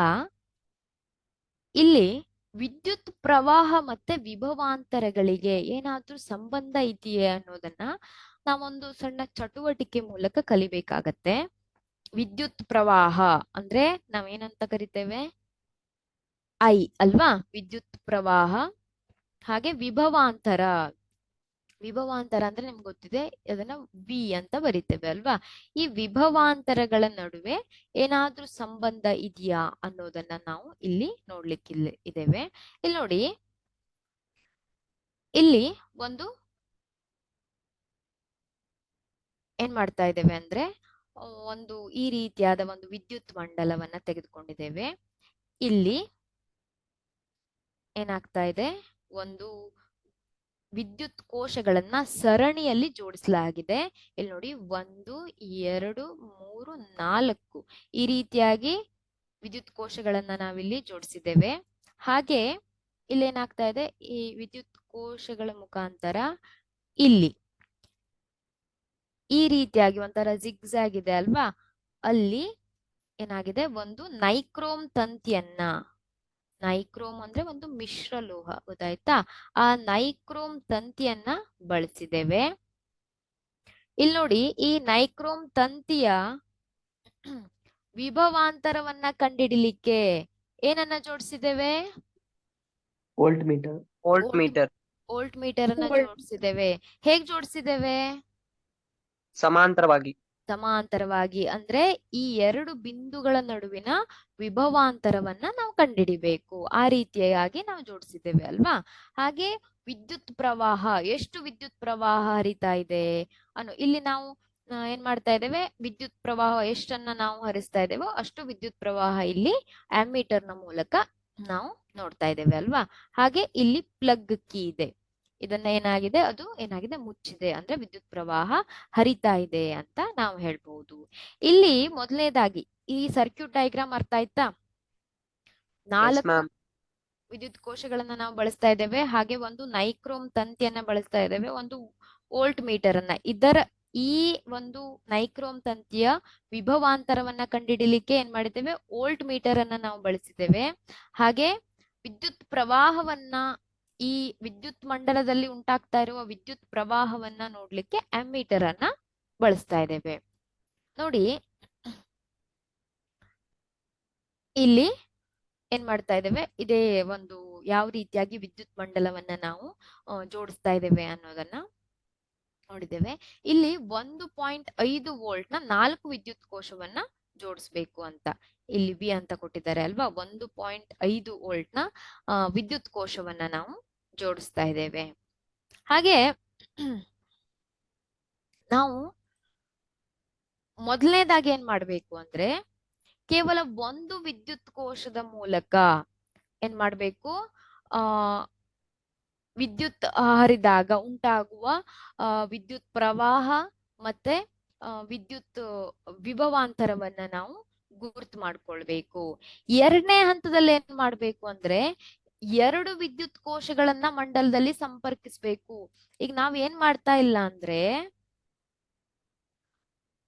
ಇಲ್ಲಿ ವಿದ್ಯುತ್ ಪ್ರವಾಹ ಮತ್ತೆ ವಿಭವಾಂತರಗಳಿಗೆ ಏನಾದ್ರೂ ಸಂಬಂಧ ಇದೆಯೇ ಅನ್ನೋದನ್ನ ನಾವೊಂದು ಸಣ್ಣ ಚಟುವಟಿಕೆ ಮೂಲಕ ಕಲಿಬೇಕಾಗತ್ತೆ. ವಿದ್ಯುತ್ ಪ್ರವಾಹ ಅಂದ್ರೆ ನಾವೇನಂತ ಕರಿತೇವೆ? ಐ ಅಲ್ವಾ? ವಿದ್ಯುತ್ ಪ್ರವಾಹ. ಹಾಗೆ ವಿಭವಾಂತರ, ವಿಭವಾಂತರ ಅಂದ್ರೆ ನಿಮ್ಗೆ ಗೊತ್ತಿದೆ, ಅದನ್ನ ವಿ ಅಂತ ಬರಿತೇವೆ ಅಲ್ವಾ? ಈ ವಿಭವಾಂತರಗಳ ನಡುವೆ ಏನಾದ್ರೂ ಸಂಬಂಧ ಇದೆಯಾ ಅನ್ನೋದನ್ನ ನಾವು ಇಲ್ಲಿ ಇದ್ದೇವೆ. ಇಲ್ಲಿ ನೋಡಿ, ಇಲ್ಲಿ ಏನ್ ಮಾಡ್ತಾ ಇದ್ದೇವೆ ಅಂದ್ರೆ ಒಂದು ಈ ರೀತಿಯಾದ ಒಂದು ವಿದ್ಯುತ್ ಮಂಡಲವನ್ನ ತೆಗೆದುಕೊಂಡಿದ್ದೇವೆ. ಇಲ್ಲಿ ಏನಾಗ್ತಾ ಇದೆ, ಒಂದು ವಿದ್ಯುತ್ ಕೋಶಗಳನ್ನ ಸರಣಿಯಲ್ಲಿ ಜೋಡಿಸಲಾಗಿದೆ. ಇಲ್ಲಿ ನೋಡಿ, 1 2 3 4 ಈ ರೀತಿಯಾಗಿ ವಿದ್ಯುತ್ ಕೋಶಗಳನ್ನ ನಾವಿಲ್ಲಿ ಜೋಡಿಸಿದ್ದೇವೆ. ಹಾಗೆ ಇಲ್ಲೇನಾಗ್ತಾ ಇದೆ, ಈ ವಿದ್ಯುತ್ ಕೋಶಗಳ ಮುಖಾಂತರ ಇಲ್ಲಿ ಈ ರೀತಿಯಾಗಿ ಒಂಥರ ಜಿಗ್ಜಾಗ್ ಇದೆ ಅಲ್ವಾ? ಅಲ್ಲಿ ಏನಾಗಿದೆ, ಒಂದು ನೈಕ್ರೋಮ್ ತಂತಿಯನ್ನ, ನೈಕ್ರೋಮ್ ಅಂದ್ರೆ ಒಂದು ಮಿಶ್ರ ಲೋಹ, ಗೊತ್ತಾಯ್ತಾ? ಆ ನೈಕ್ರೋಮ್ ತಂತಿಯನ್ನ ಬಳಸಿದ್ದೇವೆ. ಇಲ್ಲಿ ನೋಡಿ, ಈ ನೈಕ್ರೋಮ್ ತಂತಿಯ ವಿಭವಾಂತರವನ್ನ ಕಂಡುಹಿಡಿಲಿಕ್ಕೆ ಏನನ್ನ ಜೋಡಿಸಿದ್ದೇವೆ? Voltmeter. Voltmeter voltmeter ಅನ್ನ ಜೋಡಿಸಿದ್ದೇವೆ. ಹೇಗ್ ಜೋಡಿಸಿದ್ದೇವೆ? ಸಮಾಂತರವಾಗಿ. ಸಮಾಂತರವಾಗಿ ಅಂದ್ರೆ ಈ ಎರಡು ಬಿಂದುಗಳ ನಡುವಿನ ವಿಭವಾಂತರವನ್ನ ನಾವು ಕಂಡುಹಿಡಿಬೇಕು. ಆ ರೀತಿಯಾಗಿ ನಾವು ಜೋಡಿಸಿದ್ದೇವೆ ಅಲ್ವಾ? ಹಾಗೆ ವಿದ್ಯುತ್ ಪ್ರವಾಹ, ಎಷ್ಟು ವಿದ್ಯುತ್ ಪ್ರವಾಹ ಹರಿತಾ ಇದೆ ಇಲ್ಲಿ ನಾವು ಏನ್ ಮಾಡ್ತಾ ಇದ್ದೇವೆ, ವಿದ್ಯುತ್ ಪ್ರವಾಹ ಎಷ್ಟನ್ನ ನಾವು ಹರಿಸ್ತಾ ಇದ್ದೇವೋ ಅಷ್ಟು ವಿದ್ಯುತ್ ಪ್ರವಾಹ ಇಲ್ಲಿ ಆಮ್ಮೀಟರ್ ನ ಮೂಲಕ ನಾವು ನೋಡ್ತಾ ಇದ್ದೇವೆ ಅಲ್ವಾ? ಹಾಗೆ ಇಲ್ಲಿ ಪ್ಲಗ್ ಕೀ ಇದೆ, ಇದನ್ನ ಏನಾಗಿದೆ, ಅದು ಏನಾಗಿದೆ, ಮುಚ್ಚಿದೆ. ಅಂದ್ರೆ ವಿದ್ಯುತ್ ಪ್ರವಾಹ ಹರಿತಾ ಇದೆ ಅಂತ ನಾವು ಹೇಳ್ಬಹುದು. ಇಲ್ಲಿ ಮೊದಲನೇದಾಗಿ ಈ ಸರ್ಕ್ಯೂಟ್ ಡಯಾಗ್ರಾಮ್ ಅರ್ಥ ಆಯ್ತಾ? 4 ವಿದ್ಯುತ್ ಕೋಶಗಳನ್ನ ನಾವು ಬಳಸ್ತಾ ಇದ್ದೇವೆ. ಹಾಗೆ ಒಂದು ನೈಕ್ರೋಮ್ ತಂತಿಯನ್ನ ಬಳಸ್ತಾ ಇದ್ದೇವೆ, ಒಂದು ವೋಲ್ಟ್ ಮೀಟರ್ ಅನ್ನ. ಈ ಒಂದು ನೈಕ್ರೋಮ್ ತಂತಿಯ ವಿಭವಾಂತರವನ್ನ ಕಂಡುಹಿಡಿಲಿಕ್ಕೆ ಏನ್ ಮಾಡಿದ್ದೇವೆ, ವೋಲ್ಟ್ ಮೀಟರ್ ಅನ್ನ ನಾವು ಬಳಸಿದ್ದೇವೆ. ಹಾಗೆ ವಿದ್ಯುತ್ ಪ್ರವಾಹವನ್ನ, ಈ ವಿದ್ಯುತ್ ಮಂಡಲದಲ್ಲಿ ಉಂಟಾಗ್ತಾ ಇರುವ ವಿದ್ಯುತ್ ಪ್ರವಾಹವನ್ನ ನೋಡ್ಲಿಕ್ಕೆ ಆಮ್ಮೀಟರ್ ಅನ್ನ ಬಳಸ್ತಾ ಇದ್ದೇವೆ. ನೋಡಿ, ಇಲ್ಲಿ ಏನ್ ಮಾಡ್ತಾ ಇದ್ದೇವೆ, ಇದೇ ಒಂದು ಯಾವ ರೀತಿಯಾಗಿ ವಿದ್ಯುತ್ ಮಂಡಲವನ್ನ ನಾವು ಜೋಡಿಸ್ತಾ ಇದ್ದೇವೆ ಅನ್ನೋದನ್ನ ನೋಡಿದ್ದೇವೆ. ಇಲ್ಲಿ 1.5 ವೋಲ್ಟ್ ನ 4 ವಿದ್ಯುತ್ ಕೋಶವನ್ನ ಜೋಡಿಸ್ಬೇಕು ಅಂತ ಇಲ್ಲಿ ಬಿ ಅಂತ ಕೊಟ್ಟಿದ್ದಾರೆ ಅಲ್ವಾ? 1.5 ವೋಲ್ಟ್ ನ ವಿದ್ಯುತ್ ಕೋಶವನ್ನ ನಾವು ಜೋಡಿಸ್ತಾ ಇದ್ದೇವೆ. ಹಾಗೆ ನಾವು ಮೊದಲನೇದಾಗಿ ಏನ್ ಮಾಡ್ಬೇಕು ಅಂದ್ರೆ, ಕೇವಲ ಒಂದು ವಿದ್ಯುತ್ ಕೋಶದ ಮೂಲಕ ಏನ್ ಮಾಡ್ಬೇಕು, ವಿದ್ಯುತ್ ಹರಿದಾಗ ಉಂಟಾಗುವ ವಿದ್ಯುತ್ ಪ್ರವಾಹ ಮತ್ತೆ ವಿದ್ಯುತ್ ವಿಭವಾಂತರವನ್ನ ನಾವು ಗುರುತು ಮಾಡ್ಕೊಳ್ಬೇಕು. ಎರಡನೇ ಹಂತದಲ್ಲಿ ಏನ್ ಮಾಡ್ಬೇಕು ಅಂದ್ರೆ, 2 ವಿದ್ಯುತ್ ಕೋಶಗಳನ್ನ ಮಂಡಲದಲ್ಲಿ ಸಂಪರ್ಕಿಸ್ಬೇಕು. ಈಗ ನಾವ್ ಏನ್ ಮಾಡ್ತಾ ಇಲ್ಲ ಅಂದ್ರೆ,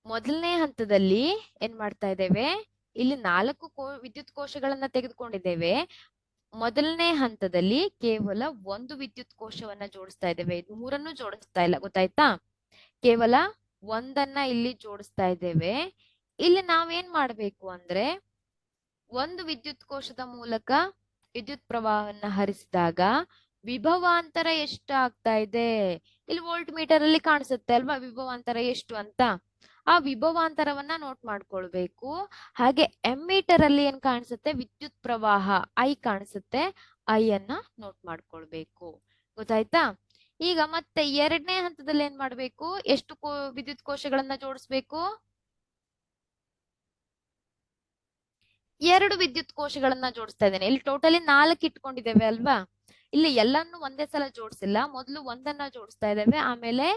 ಮೊದಲನೇ ಹಂತದಲ್ಲಿ ಏನ್ ಮಾಡ್ತಾ ಇದ್ದೇವೆ, ಇಲ್ಲಿ 4 ವಿದ್ಯುತ್ ಕೋಶಗಳನ್ನ ತೆಗೆದುಕೊಂಡಿದ್ದೇವೆ. ಮೊದಲನೇ ಹಂತದಲ್ಲಿ ಕೇವಲ ಒಂದು ವಿದ್ಯುತ್ ಕೋಶವನ್ನ ಜೋಡಿಸ್ತಾ ಇದ್ದೇವೆ, 3 ಜೋಡಿಸ್ತಾ ಇಲ್ಲ, ಗೊತ್ತಾಯ್ತಾ? ಕೇವಲ ಒಂದನ್ನ ಇಲ್ಲಿ ಜೋಡಿಸ್ತಾ ಇದ್ದೇವೆ. ಇಲ್ಲಿ ನಾವೇನ್ ಮಾಡ್ಬೇಕು ಅಂದ್ರೆ, ಒಂದು ವಿದ್ಯುತ್ ಕೋಶದ ಮೂಲಕ ವಿದ್ಯುತ್ ಪ್ರವಾಹವನ್ನ ಹರಿಸಿದಾಗ ವಿಭವಾಂತರ ಎಷ್ಟು ಆಗ್ತಾ ಇದೆ? ಇಲ್ಲಿ ವೋಲ್ಟ್ ಮೀಟರ್ ಅಲ್ಲಿ ಕಾಣಿಸುತ್ತೆ ಅಲ್ವಾ ವಿಭವಾಂತರ ಎಷ್ಟು ಅಂತ. ಆ ವಿಭವಾಂತರವನ್ನ ನೋಟ್ ಮಾಡ್ಕೊಳ್ಬೇಕು. ಹಾಗೆ ಎಮ್ಮೀಟರ್ ಅಲ್ಲಿ ಏನ್ ಕಾಣಿಸುತ್ತೆ? ವಿದ್ಯುತ್ ಪ್ರವಾಹ ಐ ಕಾಣಿಸುತ್ತೆ. ಐ ಅನ್ನ ನೋಟ್ ಮಾಡ್ಕೊಳ್ಬೇಕು. ಗೊತ್ತಾಯ್ತಾ? ಈಗ ಮತ್ತೆ ಎರಡನೇ ಹಂತದಲ್ಲಿ ಏನ್ ಮಾಡ್ಬೇಕು? ಎಷ್ಟು ವಿದ್ಯುತ್ ಕೋಶಗಳನ್ನ ಜೋಡಿಸ್ಬೇಕು? 2 ವಿದ್ಯುತ್ ಕೋಶಗಳನ್ನ ಜೋಡಿಸ್ತಾ ಇದ್ದೇನೆ. ಇಲ್ಲಿ ಟೋಟಲಿ 4 ಇಟ್ಕೊಂಡಿದ್ದೇವೆ ಅಲ್ವಾ? ಇಲ್ಲಿ ಎಲ್ಲಾನು ಒಂದೇ ಸಲ ಜೋಡಿಸಿಲ್ಲ. ಮೊದಲು ಒಂದನ್ನ ಜೋಡಿಸ್ತಾ ಇದ್ದೇವೆ, ಆಮೇಲೆ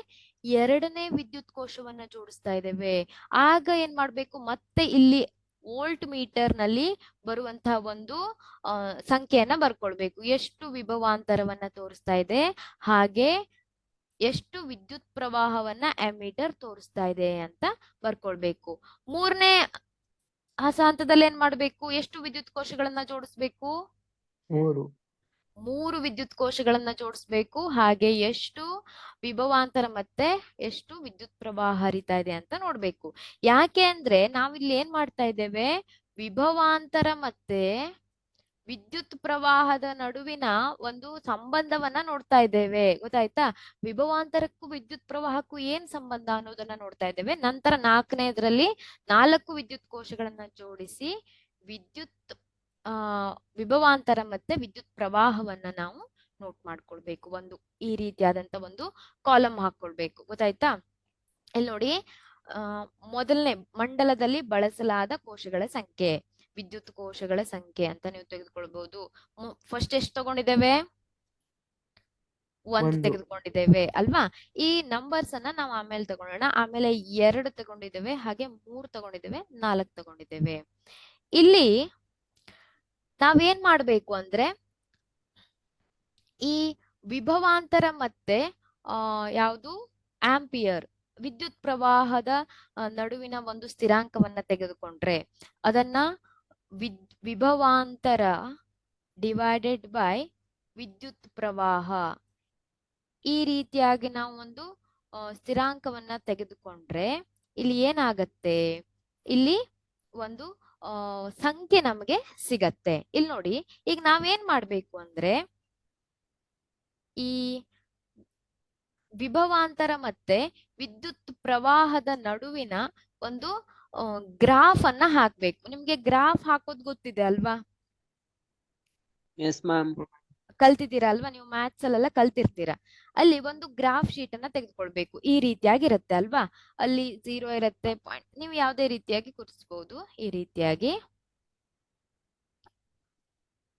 ಎರಡನೇ ವಿದ್ಯುತ್ ಕೋಶವನ್ನ ಜೋಡಿಸ್ತಾ ಇದ್ದೇವೆ. ಆಗ ಏನ್ ಮಾಡ್ಬೇಕು? ಮತ್ತೆ ಇಲ್ಲಿ ವೋಲ್ಟ್ ಮೀಟರ್ ನಲ್ಲಿ ಬರುವಂತಹ ಒಂದು ಸಂಖ್ಯೆಯನ್ನ ಬರ್ಕೊಳ್ಬೇಕು. ಎಷ್ಟು ವಿಭವಾಂತರವನ್ನ ತೋರಿಸ್ತಾ ಇದೆ, ಹಾಗೆ ಎಷ್ಟು ವಿದ್ಯುತ್ ಪ್ರವಾಹವನ್ನ ಎಮ್ಮೀಟರ್ ತೋರಿಸ್ತಾ ಇದೆ ಅಂತ ಬರ್ಕೊಳ್ಬೇಕು. ಮೂರನೇ ಹಂತದಲ್ಲಿ ಏನ್ ಮಾಡ್ಬೇಕು? ಎಷ್ಟು ವಿದ್ಯುತ್ ಕೋಶಗಳನ್ನ ಜೋಡಿಸ್ಬೇಕು? 3 ವಿದ್ಯುತ್ ಕೋಶಗಳನ್ನ ಜೋಡಿಸ್ಬೇಕು. ಹಾಗೆ ಎಷ್ಟು ವಿಭವಾಂತರ ಮತ್ತೆ ಎಷ್ಟು ವಿದ್ಯುತ್ ಪ್ರವಾಹ ಹರಿತಾ ಇದೆ ಅಂತ ನೋಡ್ಬೇಕು. ಯಾಕೆ ಅಂದ್ರೆ ನಾವಿಲ್ಲಿ ಏನ್ ಮಾಡ್ತಾ ಇದ್ದೇವೆ? ವಿಭವಾಂತರ ಮತ್ತೆ ವಿದ್ಯುತ್ ಪ್ರವಾಹದ ನಡುವಿನ ಒಂದು ಸಂಬಂಧವನ್ನ ನೋಡ್ತಾ ಇದ್ದೇವೆ. ಗೊತ್ತಾಯ್ತಾ? ವಿಭವಾಂತರಕ್ಕೂ ವಿದ್ಯುತ್ ಪ್ರವಾಹಕ್ಕೂ ಏನ್ ಸಂಬಂಧ ಅನ್ನೋದನ್ನ ನೋಡ್ತಾ ಇದ್ದೇವೆ. ನಂತರ 4ನೇದ್ರಲ್ಲಿ 4 ವಿದ್ಯುತ್ ಕೋಶಗಳನ್ನ ಜೋಡಿಸಿ ವಿದ್ಯುತ್ ವಿಭವಾಂತರ ಮತ್ತೆ ವಿದ್ಯುತ್ ಪ್ರವಾಹವನ್ನ ನಾವು ನೋಟ್ ಮಾಡ್ಕೊಳ್ಬೇಕು. ಒಂದು ಈ ರೀತಿಯಾದಂತ ಒಂದು ಕಾಲಮ್ ಹಾಕೊಳ್ಬೇಕು. ಗೊತ್ತಾಯ್ತಾ? ಇಲ್ಲಿ ನೋಡಿ, ಮೊದಲನೇ ಮಂಡಲದಲ್ಲಿ ಬಳಸಲಾದ ಕೋಶಗಳ ಸಂಖ್ಯೆ, ವಿದ್ಯುತ್ ಕೋಶಗಳ ಸಂಖ್ಯೆ ಅಂತ ನೀವು ತೆಗೆದುಕೊಳ್ಬಹುದು. ಫಸ್ಟ್ ಎಷ್ಟು ತಗೊಂಡಿದ್ದೇವೆ? 1 ತೆಗೆದುಕೊಂಡಿದ್ದೇವೆ ಅಲ್ವಾ? ಈ ನಂಬರ್ಸ್ ಅನ್ನ ನಾವು ಆಮೇಲೆ ತಗೊಳ್ಳೋಣ. ಆಮೇಲೆ 2 ತಗೊಂಡಿದ್ದೇವೆ, ಹಾಗೆ 3 ತಗೊಂಡಿದ್ದೇವೆ, 4 ತಗೊಂಡಿದ್ದೇವೆ. ಇಲ್ಲಿ ನಾವೇನ್ ಮಾಡ್ಬೇಕು ಅಂದ್ರೆ ಈ ವಿಭವಾಂತರ ಮತ್ತೆ ಯಾವುದು ಆಂಪಿಯರ್ ವಿದ್ಯುತ್ ಪ್ರವಾಹದ ನಡುವಿನ ಒಂದು ಸ್ಥಿರಾಂಕವನ್ನ ತೆಗೆದುಕೊಂಡ್ರೆ ಅದನ್ನ ವಿಭವಾಂತರ ಡಿವೈಡೆಡ್ ಬೈ ವಿದ್ಯುತ್ ಪ್ರವಾಹ, ಈ ರೀತಿಯಾಗಿ ನಾವು ಒಂದು ಸ್ಥಿರಾಂಕವನ್ನ ತೆಗೆದುಕೊಂಡ್ರೆ ಇಲ್ಲಿ ಏನಾಗತ್ತೆ? ಇಲ್ಲಿ ಒಂದು ಸಂಖ್ಯೆ ನಮಗೆ ಸಿಗತ್ತೆ. ಇಲ್ಲಿ ನೋಡಿ, ಈಗ ನಾವೇನ್ ಮಾಡ್ಬೇಕು ಅಂದ್ರೆ ಈ ವಿಭವಾಂತರ ಮತ್ತೆ ವಿದ್ಯುತ್ ಪ್ರವಾಹದ ನಡುವಿನ ಒಂದು ಗ್ರಾಫ್ ಅನ್ನ ಹಾಕ್ಬೇಕು. ನಿಮ್ಗೆ ಗ್ರಾಫ್ ಹಾಕೋದ್ ಗೊತ್ತಿದೆ ಅಲ್ವಾ? Yes ma'am. ಕಲ್ತಿದ್ದೀರಾ ಅಲ್ವಾ? ನೀವು ಮ್ಯಾಥ್ಸ್ ಅಲ್ಲೆಲ್ಲ ಕಲ್ತಿರ್ತೀರಾ. ಅಲ್ಲಿ ಒಂದು ಗ್ರಾಫ್ ಶೀಟ್ ಅನ್ನ ತೆಗೆದುಕೊಳ್ಬೇಕು. ಈ ರೀತಿಯಾಗಿರುತ್ತೆ ಅಲ್ವಾ? ಅಲ್ಲಿ 0 ಇರುತ್ತೆ, ಪಾಯಿಂಟ್, ನೀವು ಯಾವುದೇ ರೀತಿಯಾಗಿ ಗುರುತಿಸಬಹುದು. ಈ ರೀತಿಯಾಗಿ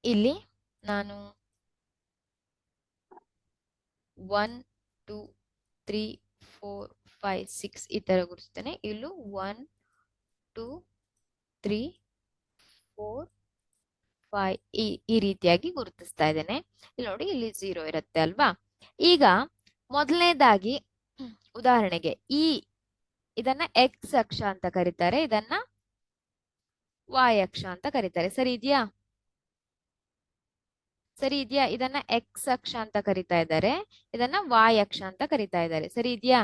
ಇಲ್ಲಿ ನಾನು 1 2 3 4 5 6 ಈ ತರ ಗುರುತಿಸ್ತೇನೆ. ಇಲ್ಲೂ 1 2 3 4 5 ಈ ರೀತಿಯಾಗಿ ಗುರುತಿಸ್ತಾ ಇದ್ದೇನೆ. ಇಲ್ಲಿ ನೋಡಿ, ಇಲ್ಲಿ 0 ಇರುತ್ತೆ ಅಲ್ವಾ? ಈಗ ಮೊದಲನೇದಾಗಿ ಉದಾಹರಣೆಗೆ ಇದನ್ನ ಎಕ್ಸ್ ಅಕ್ಷ ಅಂತ ಕರೀತಾರೆ, ಇದನ್ನ ವಾಯ್ ಅಕ್ಷ ಅಂತ ಕರೀತಾರೆ. ಸರಿ ಇದೆಯಾ? ಸರಿ ಇದೆಯಾ? ಇದನ್ನ ಎಕ್ಸ್ ಅಕ್ಷ ಅಂತ ಕರಿತಾ ಇದ್ದಾರೆ, ಇದನ್ನ ವಾಯ್ ಅಕ್ಷ ಅಂತ ಕರಿತಾ ಇದ್ದಾರೆ. ಸರಿ ಇದೆಯಾ?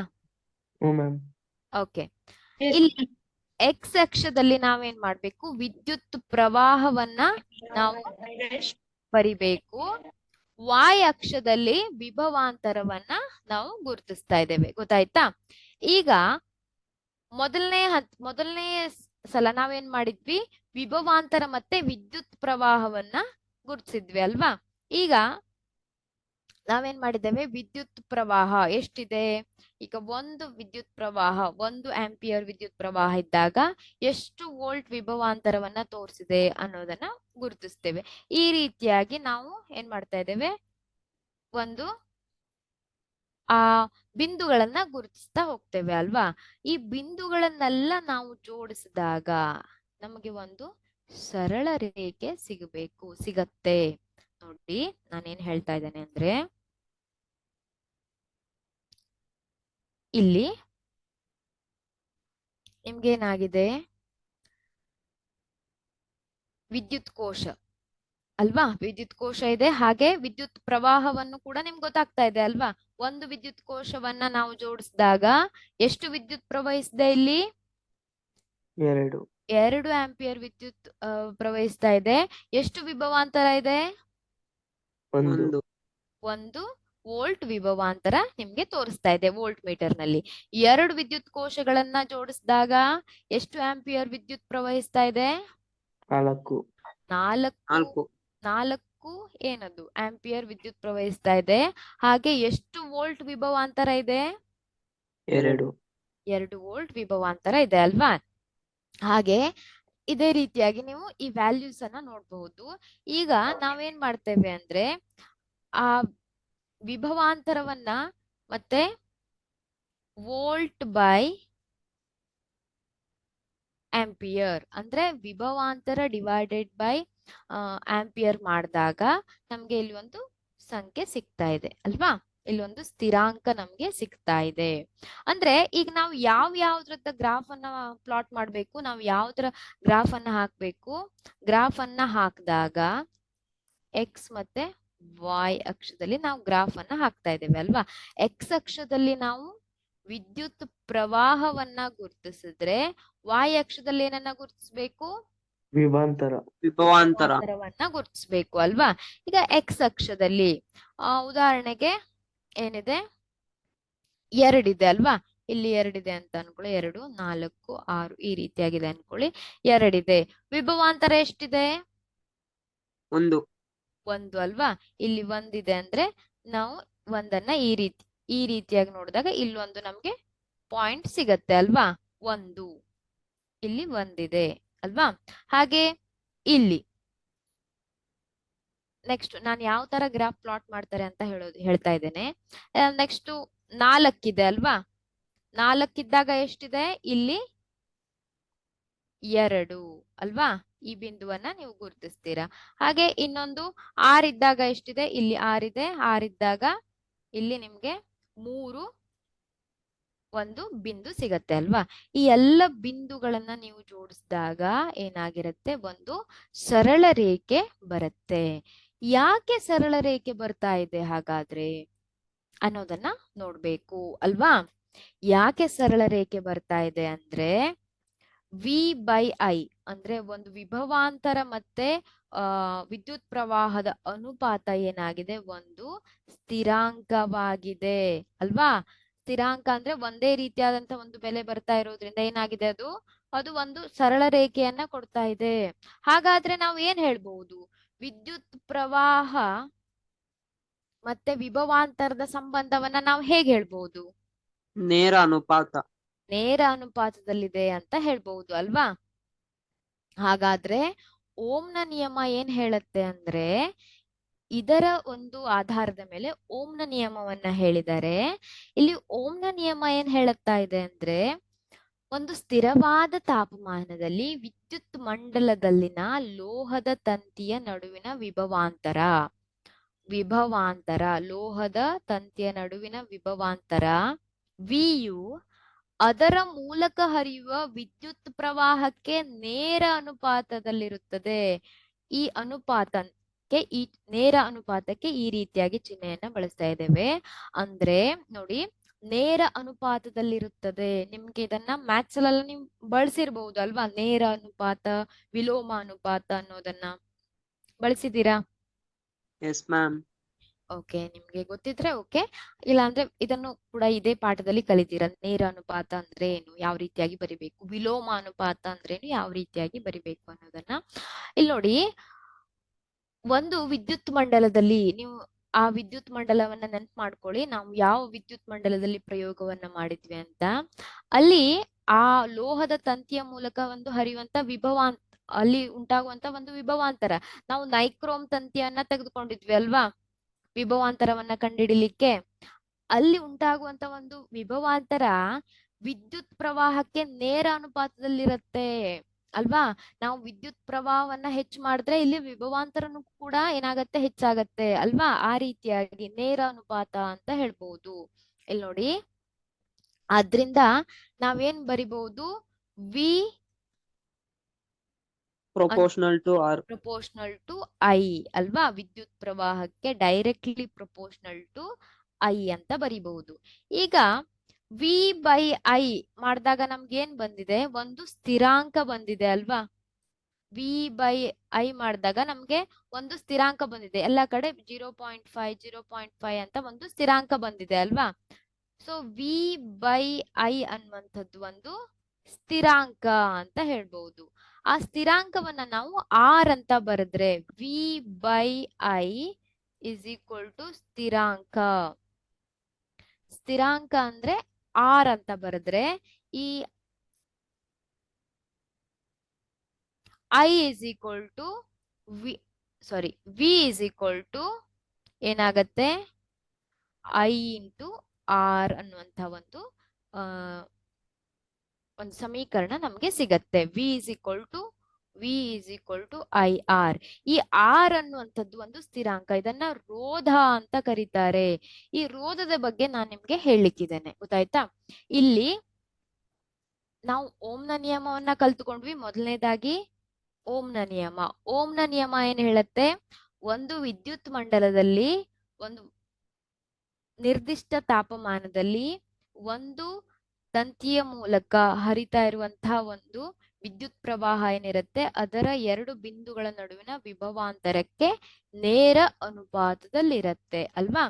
ಓಕೆ. ಇಲ್ಲಿ ಎಕ್ಸ್ ಅಕ್ಷದಲ್ಲಿ ನಾವೇನ್ ಮಾಡ್ಬೇಕು? ವಿದ್ಯುತ್ ಪ್ರವಾಹವನ್ನ ನಾವು ಬರಿಬೇಕು. ವಾಯ್ ಅಕ್ಷದಲ್ಲಿ ವಿಭವಾಂತರವನ್ನ ನಾವು ಗುರುತಿಸ್ತಾ ಇದ್ದೇವೆ. ಗೊತ್ತಾಯ್ತಾ? ಈಗ ಮೊದಲನೇ ಸಲ ನಾವೇನ್ ಮಾಡಿದ್ವಿ? ವಿಭವಾಂತರ ಮತ್ತೆ ವಿದ್ಯುತ್ ಪ್ರವಾಹವನ್ನ ಗುರುತಿಸಿದ್ವಿ ಅಲ್ವಾ? ಈಗ ನಾವೇನ್ ಮಾಡಿದ್ದೇವೆ? ವಿದ್ಯುತ್ ಪ್ರವಾಹ ಎಷ್ಟಿದೆ? ಈಗ ಒಂದು ವಿದ್ಯುತ್ ಪ್ರವಾಹ 1 ಆಂಪಿಯರ್ ವಿದ್ಯುತ್ ಪ್ರವಾಹ ಇದ್ದಾಗ ಎಷ್ಟು ವೋಲ್ಟ್ ವಿಭವಾಂತರವನ್ನ ತೋರಿಸಿದೆ ಅನ್ನೋದನ್ನ ಗುರುತಿಸ್ತೇವೆ. ಈ ರೀತಿಯಾಗಿ ನಾವು ಏನ್ ಮಾಡ್ತಾ ಇದ್ದೇವೆ? ಒಂದು ಆ ಬಿಂದುಗಳನ್ನ ಗುರುತಿಸ್ತಾ ಹೋಗ್ತೇವೆ ಅಲ್ವಾ? ಈ ಬಿಂದುಗಳನ್ನೆಲ್ಲ ನಾವು ಜೋಡಿಸಿದಾಗ ನಮಗೆ ಒಂದು ಸರಳ ರೇಖೆ ಸಿಗತ್ತೆ. ನೋಡಿ, ನಾನೇನ್ ಹೇಳ್ತಾ ಇದ್ದೇನೆ ಅಂದ್ರೆ ಇಲ್ಲಿ ನಿಮ್ಗೇನಾಗಿದೆ? ವಿದ್ಯುತ್ ಕೋಶ ಅಲ್ವಾ? ವಿದ್ಯುತ್ ಕೋಶ ಇದೆ, ಹಾಗೆ ವಿದ್ಯುತ್ ಪ್ರವಾಹವನ್ನು ಕೂಡ ನಿಮ್ಗೆ ಗೊತ್ತಾಗ್ತಾ ಇದೆ ಅಲ್ವಾ? ಒಂದು ವಿದ್ಯುತ್ ಕೋಶವನ್ನ ನಾವು ಜೋಡಿಸಿದಾಗ ಎಷ್ಟು ವಿದ್ಯುತ್ ಪ್ರವಹಿಸಿದೆ? ಇಲ್ಲಿ 2. 2 ಆಂಪಿಯರ್ ವಿದ್ಯುತ್ ಪ್ರವಹಿಸ್ತಾ ಇದೆ. ಎಷ್ಟು ವಿಭವಾಂತರ ಇದೆ? ಒಂದು 1 ವೋಲ್ಟ್ ವಿಭವಾಂತರ ನಿಮ್ಗೆ ತೋರಿಸ್ತಾ ಇದೆ ವೋಲ್ಟ್ ಮೀಟರ್ ನಲ್ಲಿ. 2 ವಿದ್ಯುತ್ ಕೋಶಗಳನ್ನ ಜೋಡಿಸಿದಾಗ ಎಷ್ಟು ಆಂಪಿಯರ್ ವಿದ್ಯುತ್ ಪ್ರವಹಿಸ್ತಾ ಇದೆ? 4 4 4 ಏನದು ಆಂಪಿಯರ್ ವಿದ್ಯುತ್ ಪ್ರವಹಿಸ್ತಾ ಇದೆ. ಹಾಗೆ ಎಷ್ಟು ವೋಲ್ಟ್ ವಿಭವಾಂತರ ಇದೆ? 2 2 ವೋಲ್ಟ್ ವಿಭವಾಂತರ ಇದೆ ಅಲ್ವಾ? ಹಾಗೆ ಇದೇ ರೀತಿಯಾಗಿ ನೀವು ಈ ವ್ಯಾಲ್ಯೂಸ್ ಅನ್ನ ನೋಡಬಹುದು. ಈಗ ನಾವೇನ್ ಮಾಡ್ತೇವೆ ಅಂದ್ರೆ ಆ ವಿಭವಾಂತರವನ್ನ ಮತ್ತೆ ವೋಲ್ಟ್ ಬೈ ಆಂಪಿಯರ್ ಅಂದ್ರೆ ವಿಭವಾಂತರ ಡಿವೈಡೆಡ್ ಬೈ ಆಂಪಿಯರ್ ಮಾಡಿದಾಗ ನಮ್ಗೆ ಇಲ್ಲಿ ಒಂದು ಸಂಖ್ಯೆ ಸಿಗ್ತಾ ಇದೆ ಅಲ್ವಾ? ಇಲ್ಲೊಂದು ಸ್ಥಿರಾಂಕ ನಮ್ಗೆ ಸಿಗ್ತಾ ಇದೆ. ಅಂದ್ರೆ ಈಗ ನಾವು ಯಾವ್ದ್ರದ ಗ್ರಾಫ್ ಅನ್ನ ಪ್ಲಾಟ್ ಮಾಡ್ಬೇಕು, ನಾವು ಯಾವ್ದ್ರ ಗ್ರಾಫ್ ಅನ್ನ ಹಾಕ್ಬೇಕು? ಗ್ರಾಫ್ ಅನ್ನ ಹಾಕಿದಾಗ ಎಕ್ಸ್ ಮತ್ತೆ ವಾಯ್ ಅಕ್ಷದಲ್ಲಿ ನಾವು ಗ್ರಾಫ್ ಅನ್ನ ಹಾಕ್ತಾ ಇದ್ದೇವೆ ಅಲ್ವಾ? ಎಕ್ಸ್ ಅಕ್ಷದಲ್ಲಿ ನಾವು ವಿದ್ಯುತ್ ಪ್ರವಾಹವನ್ನ ಗುರುತಿಸಿದ್ರೆ ವಾಯ್ ಅಕ್ಷದಲ್ಲಿ ಏನನ್ನ ಗುರುತಿಸ್ಬೇಕು? ವಿಭವಾಂತರ ವಿಭವಾಂತರವನ್ನ ಗುರುತಿಸ್ಬೇಕು ಅಲ್ವಾ? ಈಗ ಎಕ್ಸ್ ಅಕ್ಷದಲ್ಲಿ ಉದಾಹರಣೆಗೆ ಏನಿದೆ? 2 ಇದೆ ಅಲ್ವಾ? ಇಲ್ಲಿ 2 ಇದೆ ಅಂತ ಅನ್ಕೊಳ್ಳಿ. 2, 4, 6 ಈ ರೀತಿಯಾಗಿದೆ ಅನ್ಕೊಳ್ಳಿ. 2 ಇದೆ. ವಿಭವಾಂತರ ಎಷ್ಟಿದೆ? 1 ಅಲ್ವಾ? ಇಲ್ಲಿ 1 ಇದೆ ಅಂದ್ರೆ ನಾವು ಒಂದನ್ನ ಈ ರೀತಿಯಾಗಿ ನೋಡಿದಾಗ ಇಲ್ಲೊಂದು ನಮ್ಗೆ ಪಾಯಿಂಟ್ ಸಿಗತ್ತೆ ಅಲ್ವಾ? 1 ಇಲ್ಲಿ 1 ಇದೆ ಅಲ್ವಾ? ಹಾಗೆ ಇಲ್ಲಿ ನೆಕ್ಸ್ಟ್ ನಾನು ಯಾವ ತರ ಗ್ರಾಫ್ ಪ್ಲಾಟ್ ಮಾಡ್ತಾರೆ ಅಂತ ಹೇಳ್ತಾ ಇದ್ದೇನೆ. ನೆಕ್ಸ್ಟ್ 4 ಇದೆ ಅಲ್ವಾ? 4 ಇದ್ದಾಗ ಎಷ್ಟಿದೆ? ಇಲ್ಲಿ 2 ಅಲ್ವಾ? ಈ ಬಿಂದುವನ್ನ ನೀವು ಗುರುತಿಸ್ತೀರಾ. ಹಾಗೆ ಇನ್ನೊಂದು 6 ಇದ್ದಾಗ ಎಷ್ಟಿದೆ? ಇಲ್ಲಿ 6 ಇದೆ. 6 ಇದ್ದಾಗ ಇಲ್ಲಿ ನಿಮ್ಗೆ 3 ಒಂದು ಬಿಂದು ಸಿಗತ್ತೆ ಅಲ್ವಾ? ಈ ಎಲ್ಲ ಬಿಂದುಗಳನ್ನ ನೀವು ಜೋಡಿಸಿದಾಗ ಏನಾಗಿರುತ್ತೆ? ಒಂದು ಸರಳ ರೇಖೆ ಬರುತ್ತೆ. ಯಾಕೆ ಸರಳ ರೇಖೆ ಬರ್ತಾ ಇದೆ ಹಾಗಾದ್ರೆ ಅನ್ನೋದನ್ನ ನೋಡ್ಬೇಕು ಅಲ್ವಾ? ಯಾಕೆ ಸರಳ ರೇಖೆ ಬರ್ತಾ ಇದೆ ಅಂದ್ರೆ ವಿ ಬೈ ಐ ಅಂದ್ರೆ ಒಂದು ವಿಭವಾಂತರ ಮತ್ತೆ ವಿದ್ಯುತ್ ಪ್ರವಾಹದ ಅನುಪಾತ ಏನಾಗಿದೆ? ಒಂದು ಸ್ಥಿರಾಂಕವಾಗಿದೆ ಅಲ್ವಾ? ಸ್ಥಿರಾಂಕ ಅಂದ್ರೆ ಒಂದೇ ರೀತಿಯಾದಂತ ಒಂದು ಬೆಲೆ ಬರ್ತಾ ಇರೋದ್ರಿಂದ ಏನಾಗಿದೆ? ಅದು ಒಂದು ಸರಳ ರೇಖೆಯನ್ನ ಕೊಡ್ತಾ ಇದೆ. ಹಾಗಾದ್ರೆ ನಾವು ಏನ್ ಹೇಳ್ಬಹುದು? ವಿದ್ಯುತ್ ಪ್ರವಾಹ ಮತ್ತೆ ವಿಭವಾಂತರದ ಸಂಬಂಧವನ್ನ ನಾವು ಹೇಗೆ ಹೇಳ್ಬಹುದು? ನೇರ ಅನುಪಾತದಲ್ಲಿದೆ ಅಂತ ಹೇಳ್ಬಹುದು ಅಲ್ವಾ? ಹಾಗಾದ್ರೆ ಓಮ್ನ ನಿಯಮ ಏನ್ ಹೇಳುತ್ತೆ ಅಂದ್ರೆ ಇದರ ಒಂದು ಆಧಾರದ ಮೇಲೆ ಓಮ್ನ ನಿಯಮವನ್ನ ಹೇಳಿದರೆ ಇಲ್ಲಿ ಓಮ್ನ ನಿಯಮ ಏನ್ ಹೇಳುತ್ತಾ ಇದೆ ಅಂದ್ರೆ ಒಂದು ಸ್ಥಿರವಾದ ತಾಪಮಾನದಲ್ಲಿ ವಿದ್ಯುತ್ ಮಂಡಲದಲ್ಲಿನ ಲೋಹದ ತಂತಿಯ ನಡುವಿನ ಲೋಹದ ತಂತಿಯ ನಡುವಿನ ವಿಭವಾಂತರ ವಿಯು ಅದರ ಮೂಲಕ ಹರಿಯುವ ವಿದ್ಯುತ್ ಪ್ರವಾಹಕ್ಕೆ ನೇರ ಅನುಪಾತದಲ್ಲಿರುತ್ತದೆ. ಈ ನೇರ ಅನುಪಾತಕ್ಕೆ ಈ ರೀತಿಯಾಗಿ ಚಿಹ್ನೆಯನ್ನ ಬಳಸ್ತಾ ಇದ್ದೇವೆ. ಅಂದ್ರೆ ನೋಡಿ, ನೇರ ಅನುಪಾತದಲ್ಲಿರುತ್ತದೆ. ನಿಮ್ಗೆ ಇದನ್ನ ಮ್ಯಾಥ್ಸ್ ಅಲ್ಲೆಲ್ಲ ನೀವು ಬಳಸಿರ್ಬಹುದು ಅಲ್ವಾ? ನೇರ ಅನುಪಾತ, ವಿಲೋಮ ಅನುಪಾತ ಅನ್ನೋದನ್ನ ಬಳಸಿದ್ದೀರಾ? Yes ma'am. ಓಕೆ, ನಿಮ್ಗೆ ಗೊತ್ತಿದ್ರೆ ಓಕೆ, ಇಲ್ಲಾಂದ್ರೆ ಇದನ್ನು ಕೂಡ ಇದೇ ಪಾಠದಲ್ಲಿ ಕಲಿತೀರ. ನೇರ ಅನುಪಾತ ಅಂದ್ರೆ ಏನು, ಯಾವ ರೀತಿಯಾಗಿ ಬರಿಬೇಕು, ವಿಲೋಮ ಅನುಪಾತ ಅಂದ್ರೇನು, ಯಾವ ರೀತಿಯಾಗಿ ಬರಿಬೇಕು ಅನ್ನೋದನ್ನ. ಇಲ್ಲಿ ನೋಡಿ, ಒಂದು ವಿದ್ಯುತ್ ಮಂಡಲದಲ್ಲಿ ನೀವು ಆ ವಿದ್ಯುತ್ ಮಂಡಲವನ್ನ ನೆನ್ಪು ಮಾಡ್ಕೊಳ್ಳಿ. ನಾವು ಯಾವ ವಿದ್ಯುತ್ ಮಂಡಲದಲ್ಲಿ ಪ್ರಯೋಗವನ್ನ ಮಾಡಿದ್ವಿ ಅಂತ. ಅಲ್ಲಿ ಆ ಲೋಹದ ತಂತಿಯ ಮೂಲಕ ಒಂದು ಹರಿಯುವಂತ ಅಲ್ಲಿ ಉಂಟಾಗುವಂತ ಒಂದು ವಿಭವಾಂತರ. ನಾವು ನೈಕ್ರೋಮ್ ತಂತಿಯನ್ನ ತೆಗೆದುಕೊಂಡಿದ್ವಿ ಅಲ್ವಾ ವಿಭವಾಂತರವನ್ನ ಕಂಡುಹಿಡಿಲಿಕ್ಕೆ. ಅಲ್ಲಿ ಉಂಟಾಗುವಂತ ಒಂದು ವಿಭವಾಂತರ ವಿದ್ಯುತ್ ಪ್ರವಾಹಕ್ಕೆ ನೇರ ಅನುಪಾತದಲ್ಲಿರುತ್ತೆ ಅಲ್ವಾ? ನಾವು ವಿದ್ಯುತ್ ಪ್ರವಾಹವನ್ನ ಹೆಚ್ಚು ಮಾಡಿದ್ರೆ ಇಲ್ಲಿ ವಿಭವಾಂತರನು ಕೂಡ ಏನಾಗತ್ತೆ? ಹೆಚ್ಚಾಗತ್ತೆ ಅಲ್ವಾ? ಆ ರೀತಿಯಾಗಿ ನೇರ ಅನುಪಾತ ಅಂತ ಹೇಳ್ಬಹುದು. ಇಲ್ಲಿ ನೋಡಿ, ಆದ್ರಿಂದ ನಾವೇನ್ ಬರಿಬಹುದು? ವಿ ಪ್ರೊಪೋರ್ಷನಲ್ ಟು ಐ ಅಲ್ವಾ? ವಿದ್ಯುತ್ ಪ್ರವಾಹಕ್ಕೆ ಡೈರೆಕ್ಟ್ಲಿ ಪ್ರೊಪೋರ್ಷನಲ್ ಟು ಐ ಅಂತ ಬರಿಬಹುದು. ಈಗ ವಿ ಬೈ ಐ ಮಾಡಿದಾಗ ನಮ್ಗೆ ಏನ್ ಬಂದಿದೆ, ಒಂದು ಸ್ಥಿರಾಂಕ ಬಂದಿದೆ ಅಲ್ವಾ. ವಿ ಬೈ ಐ ಮಾಡಿದಾಗ ನಮ್ಗೆ ಒಂದು ಸ್ಥಿರಾಂಕ ಬಂದಿದೆ, ಎಲ್ಲ ಕಡೆ 0.5 ಅಂತ ಒಂದು ಸ್ಥಿರಾಂಕ ಬಂದಿದೆ ಅಲ್ವಾ. ಸೊ ವಿ ಬೈ ಐ ಅನ್ನುವಂಥದ್ದು ಒಂದು ಸ್ಥಿರಾಂಕ ಅಂತ ಹೇಳ್ಬಹುದು. ಆ ಸ್ಥಿರಾಂಕವನ್ನ ನಾವು ಆರ್ ಅಂತ ಬರೆದ್ರೆ V by I is equal to ಸ್ಥಿರಾಂಕ. ಸ್ಥಿರಾಂಕ ಅಂದ್ರೆ ಆರ್ ಅಂತ ಬರೆದ್ರೆ ಈ I is equal to V is equal to ಏನಾಗತ್ತೆ, ಐ ಇಂಟು ಆರ್ ಅನ್ನುವಂಥ ಒಂದು ಸಮೀಕರಣ ನಮ್ಗೆ ಸಿಗತ್ತೆ. V is equal to I R. ಈ ಆರ್ ಅನ್ನುವಂಥದ್ದು ಒಂದು ಸ್ಥಿರಾಂಕ, ಇದನ್ನ ರೋಧ ಅಂತ ಕರೀತಾರೆ. ಈ ರೋಧದ ಬಗ್ಗೆ ನಾನು ನಿಮ್ಗೆ ಹೇಳಲಿಕ್ಕಿದ್ದೇನೆ, ಗೊತ್ತಾಯ್ತಾ. ಇಲ್ಲಿ ನಾವು ಓಮ್ನ ನಿಯಮವನ್ನ ಕಲ್ತುಕೊಂಡ್ವಿ. ಮೊದಲನೇದಾಗಿ ಓಮ್ನ ನಿಯಮ. ಓಮ್ನ ನಿಯಮ ಏನ್ ಹೇಳುತ್ತೆ, ಒಂದು ವಿದ್ಯುತ್ ಮಂಡಲದಲ್ಲಿ ಒಂದು ನಿರ್ದಿಷ್ಟ ತಾಪಮಾನದಲ್ಲಿ ಒಂದು ತಂತಿಯ ಮೂಲಕ ಹರಿತಾ ಇರುವಂತಹ ಒಂದು ವಿದ್ಯುತ್ ಪ್ರವಾಹ ಏನಿರುತ್ತೆ, ಅದರ ಎರಡು ಬಿಂದುಗಳ ನಡುವಿನ ವಿಭವಾಂತರಕ್ಕೆ ನೇರ ಅನುಪಾತದಲ್ಲಿರತ್ತೆ ಅಲ್ವಾ.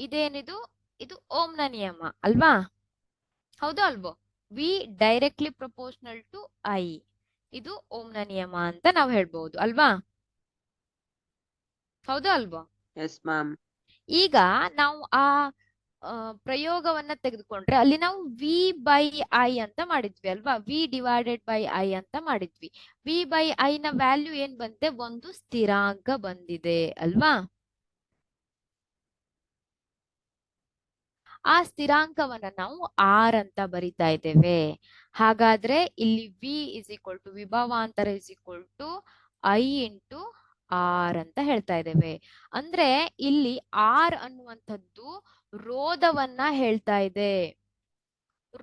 ಇದೇನಿದು, ಇದು ಓಮ್ನ ನಿಯಮ ಅಲ್ವಾ, ಹೌದು ಅಲ್ವೋ. V directly proportional to I, ಇದು ಓಮ್ನ ನಿಯಮ ಅಂತ ನಾವು ಹೇಳ್ಬಹುದು ಅಲ್ವಾ, ಹೌದು ಅಲ್ವೋ. Yes ma'am. ಈಗ ನಾವು ಆ ಪ್ರಯೋಗವನ್ನ ತೆಗೆದುಕೊಂಡ್ರೆ ಅಲ್ಲಿ ನಾವು ವಿ ಬೈ ಐ ಅಂತ ಮಾಡಿದ್ವಿ ಅಲ್ವಾ, ವಿ ಡಿವೈಡೆಡ್ ಬೈ ಐ ಅಂತ ಮಾಡಿದ್ವಿ. ವಿ ಬೈ ಐ ನ ವ್ಯಾಲ್ಯೂ ಏನ್ ಬಂತೆ, ಒಂದು ಸ್ಥಿರಾಂಕ ಬಂದಿದೆ ಅಲ್ವಾ. ಆ ಸ್ಥಿರಾಂಕವನ್ನ ನಾವು ಆರ್ ಅಂತ ಬರಿತಾ ಇದ್ದೇವೆ. ಹಾಗಾದ್ರೆ ಇಲ್ಲಿ ವಿ ಇಸ್ ಈಕ್ವಲ್ ಟು ವಿಭವಾಂತರ is equal to I into R ಅಂತ ಹೇಳ್ತಾ ಇದ್ದೇವೆ. ಅಂದ್ರೆ ಇಲ್ಲಿ ಆರ್ ಅನ್ನುವಂಥದ್ದು ರೋಧವನ್ನ ಹೇಳ್ತಾ ಇದೆ.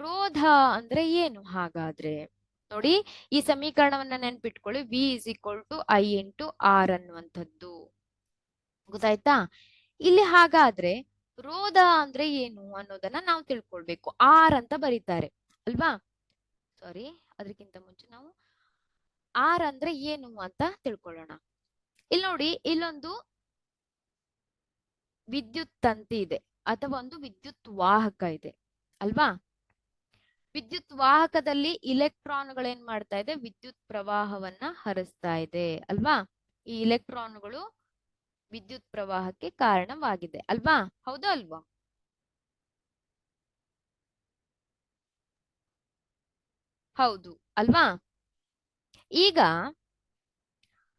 ರೋಧ ಅಂದ್ರೆ ಏನು ಹಾಗಾದ್ರೆ ನೋಡಿ, ಈ ಸಮೀಕರಣವನ್ನ ನೆನ್ಪಿಟ್ಕೊಳ್ಳಿ. V is equal to I into R ಅನ್ನುವಂಥದ್ದು, ಗೊತ್ತಾಯ್ತಾ. ಇಲ್ಲಿ ಹಾಗಾದ್ರೆ ರೋಧ ಅಂದ್ರೆ ಏನು ಅನ್ನೋದನ್ನ ನಾವು ತಿಳ್ಕೊಳ್ಬೇಕು. ಆರ್ ಅಂತ ಬರೀತಾರೆ ಅಲ್ವಾ. ಸಾರಿ, ಅದಕ್ಕಿಂತ ಮುಂಚೆ ನಾವು ಆರ್ ಅಂದ್ರೆ ಏನು ಅಂತ ತಿಳ್ಕೊಳ್ಳೋಣ. ಇಲ್ಲಿ ನೋಡಿ, ಇಲ್ಲೊಂದು ವಿದ್ಯುತ್ ತಂತಿ ಇದೆ ಅಥವಾ ಒಂದು ವಿದ್ಯುತ್ ವಾಹಕ ಇದೆ ಅಲ್ವಾ. ವಿದ್ಯುತ್ ವಾಹಕದಲ್ಲಿ ಇಲೆಕ್ಟ್ರಾನ್ಗಳೇನ್ ಮಾಡ್ತಾ ಇದೆ, ವಿದ್ಯುತ್ ಪ್ರವಾಹವನ್ನ ಹರಿಸ್ತಾ ಇದೆ ಅಲ್ವಾ. ಈ ಇಲೆಕ್ಟ್ರಾನ್ಗಳು ವಿದ್ಯುತ್ ಪ್ರವಾಹಕ್ಕೆ ಕಾರಣವಾಗಿದೆ ಅಲ್ವಾ, ಹೌದು ಅಲ್ವಾ. ಹೌದು ಅಲ್ವಾ. ಈಗ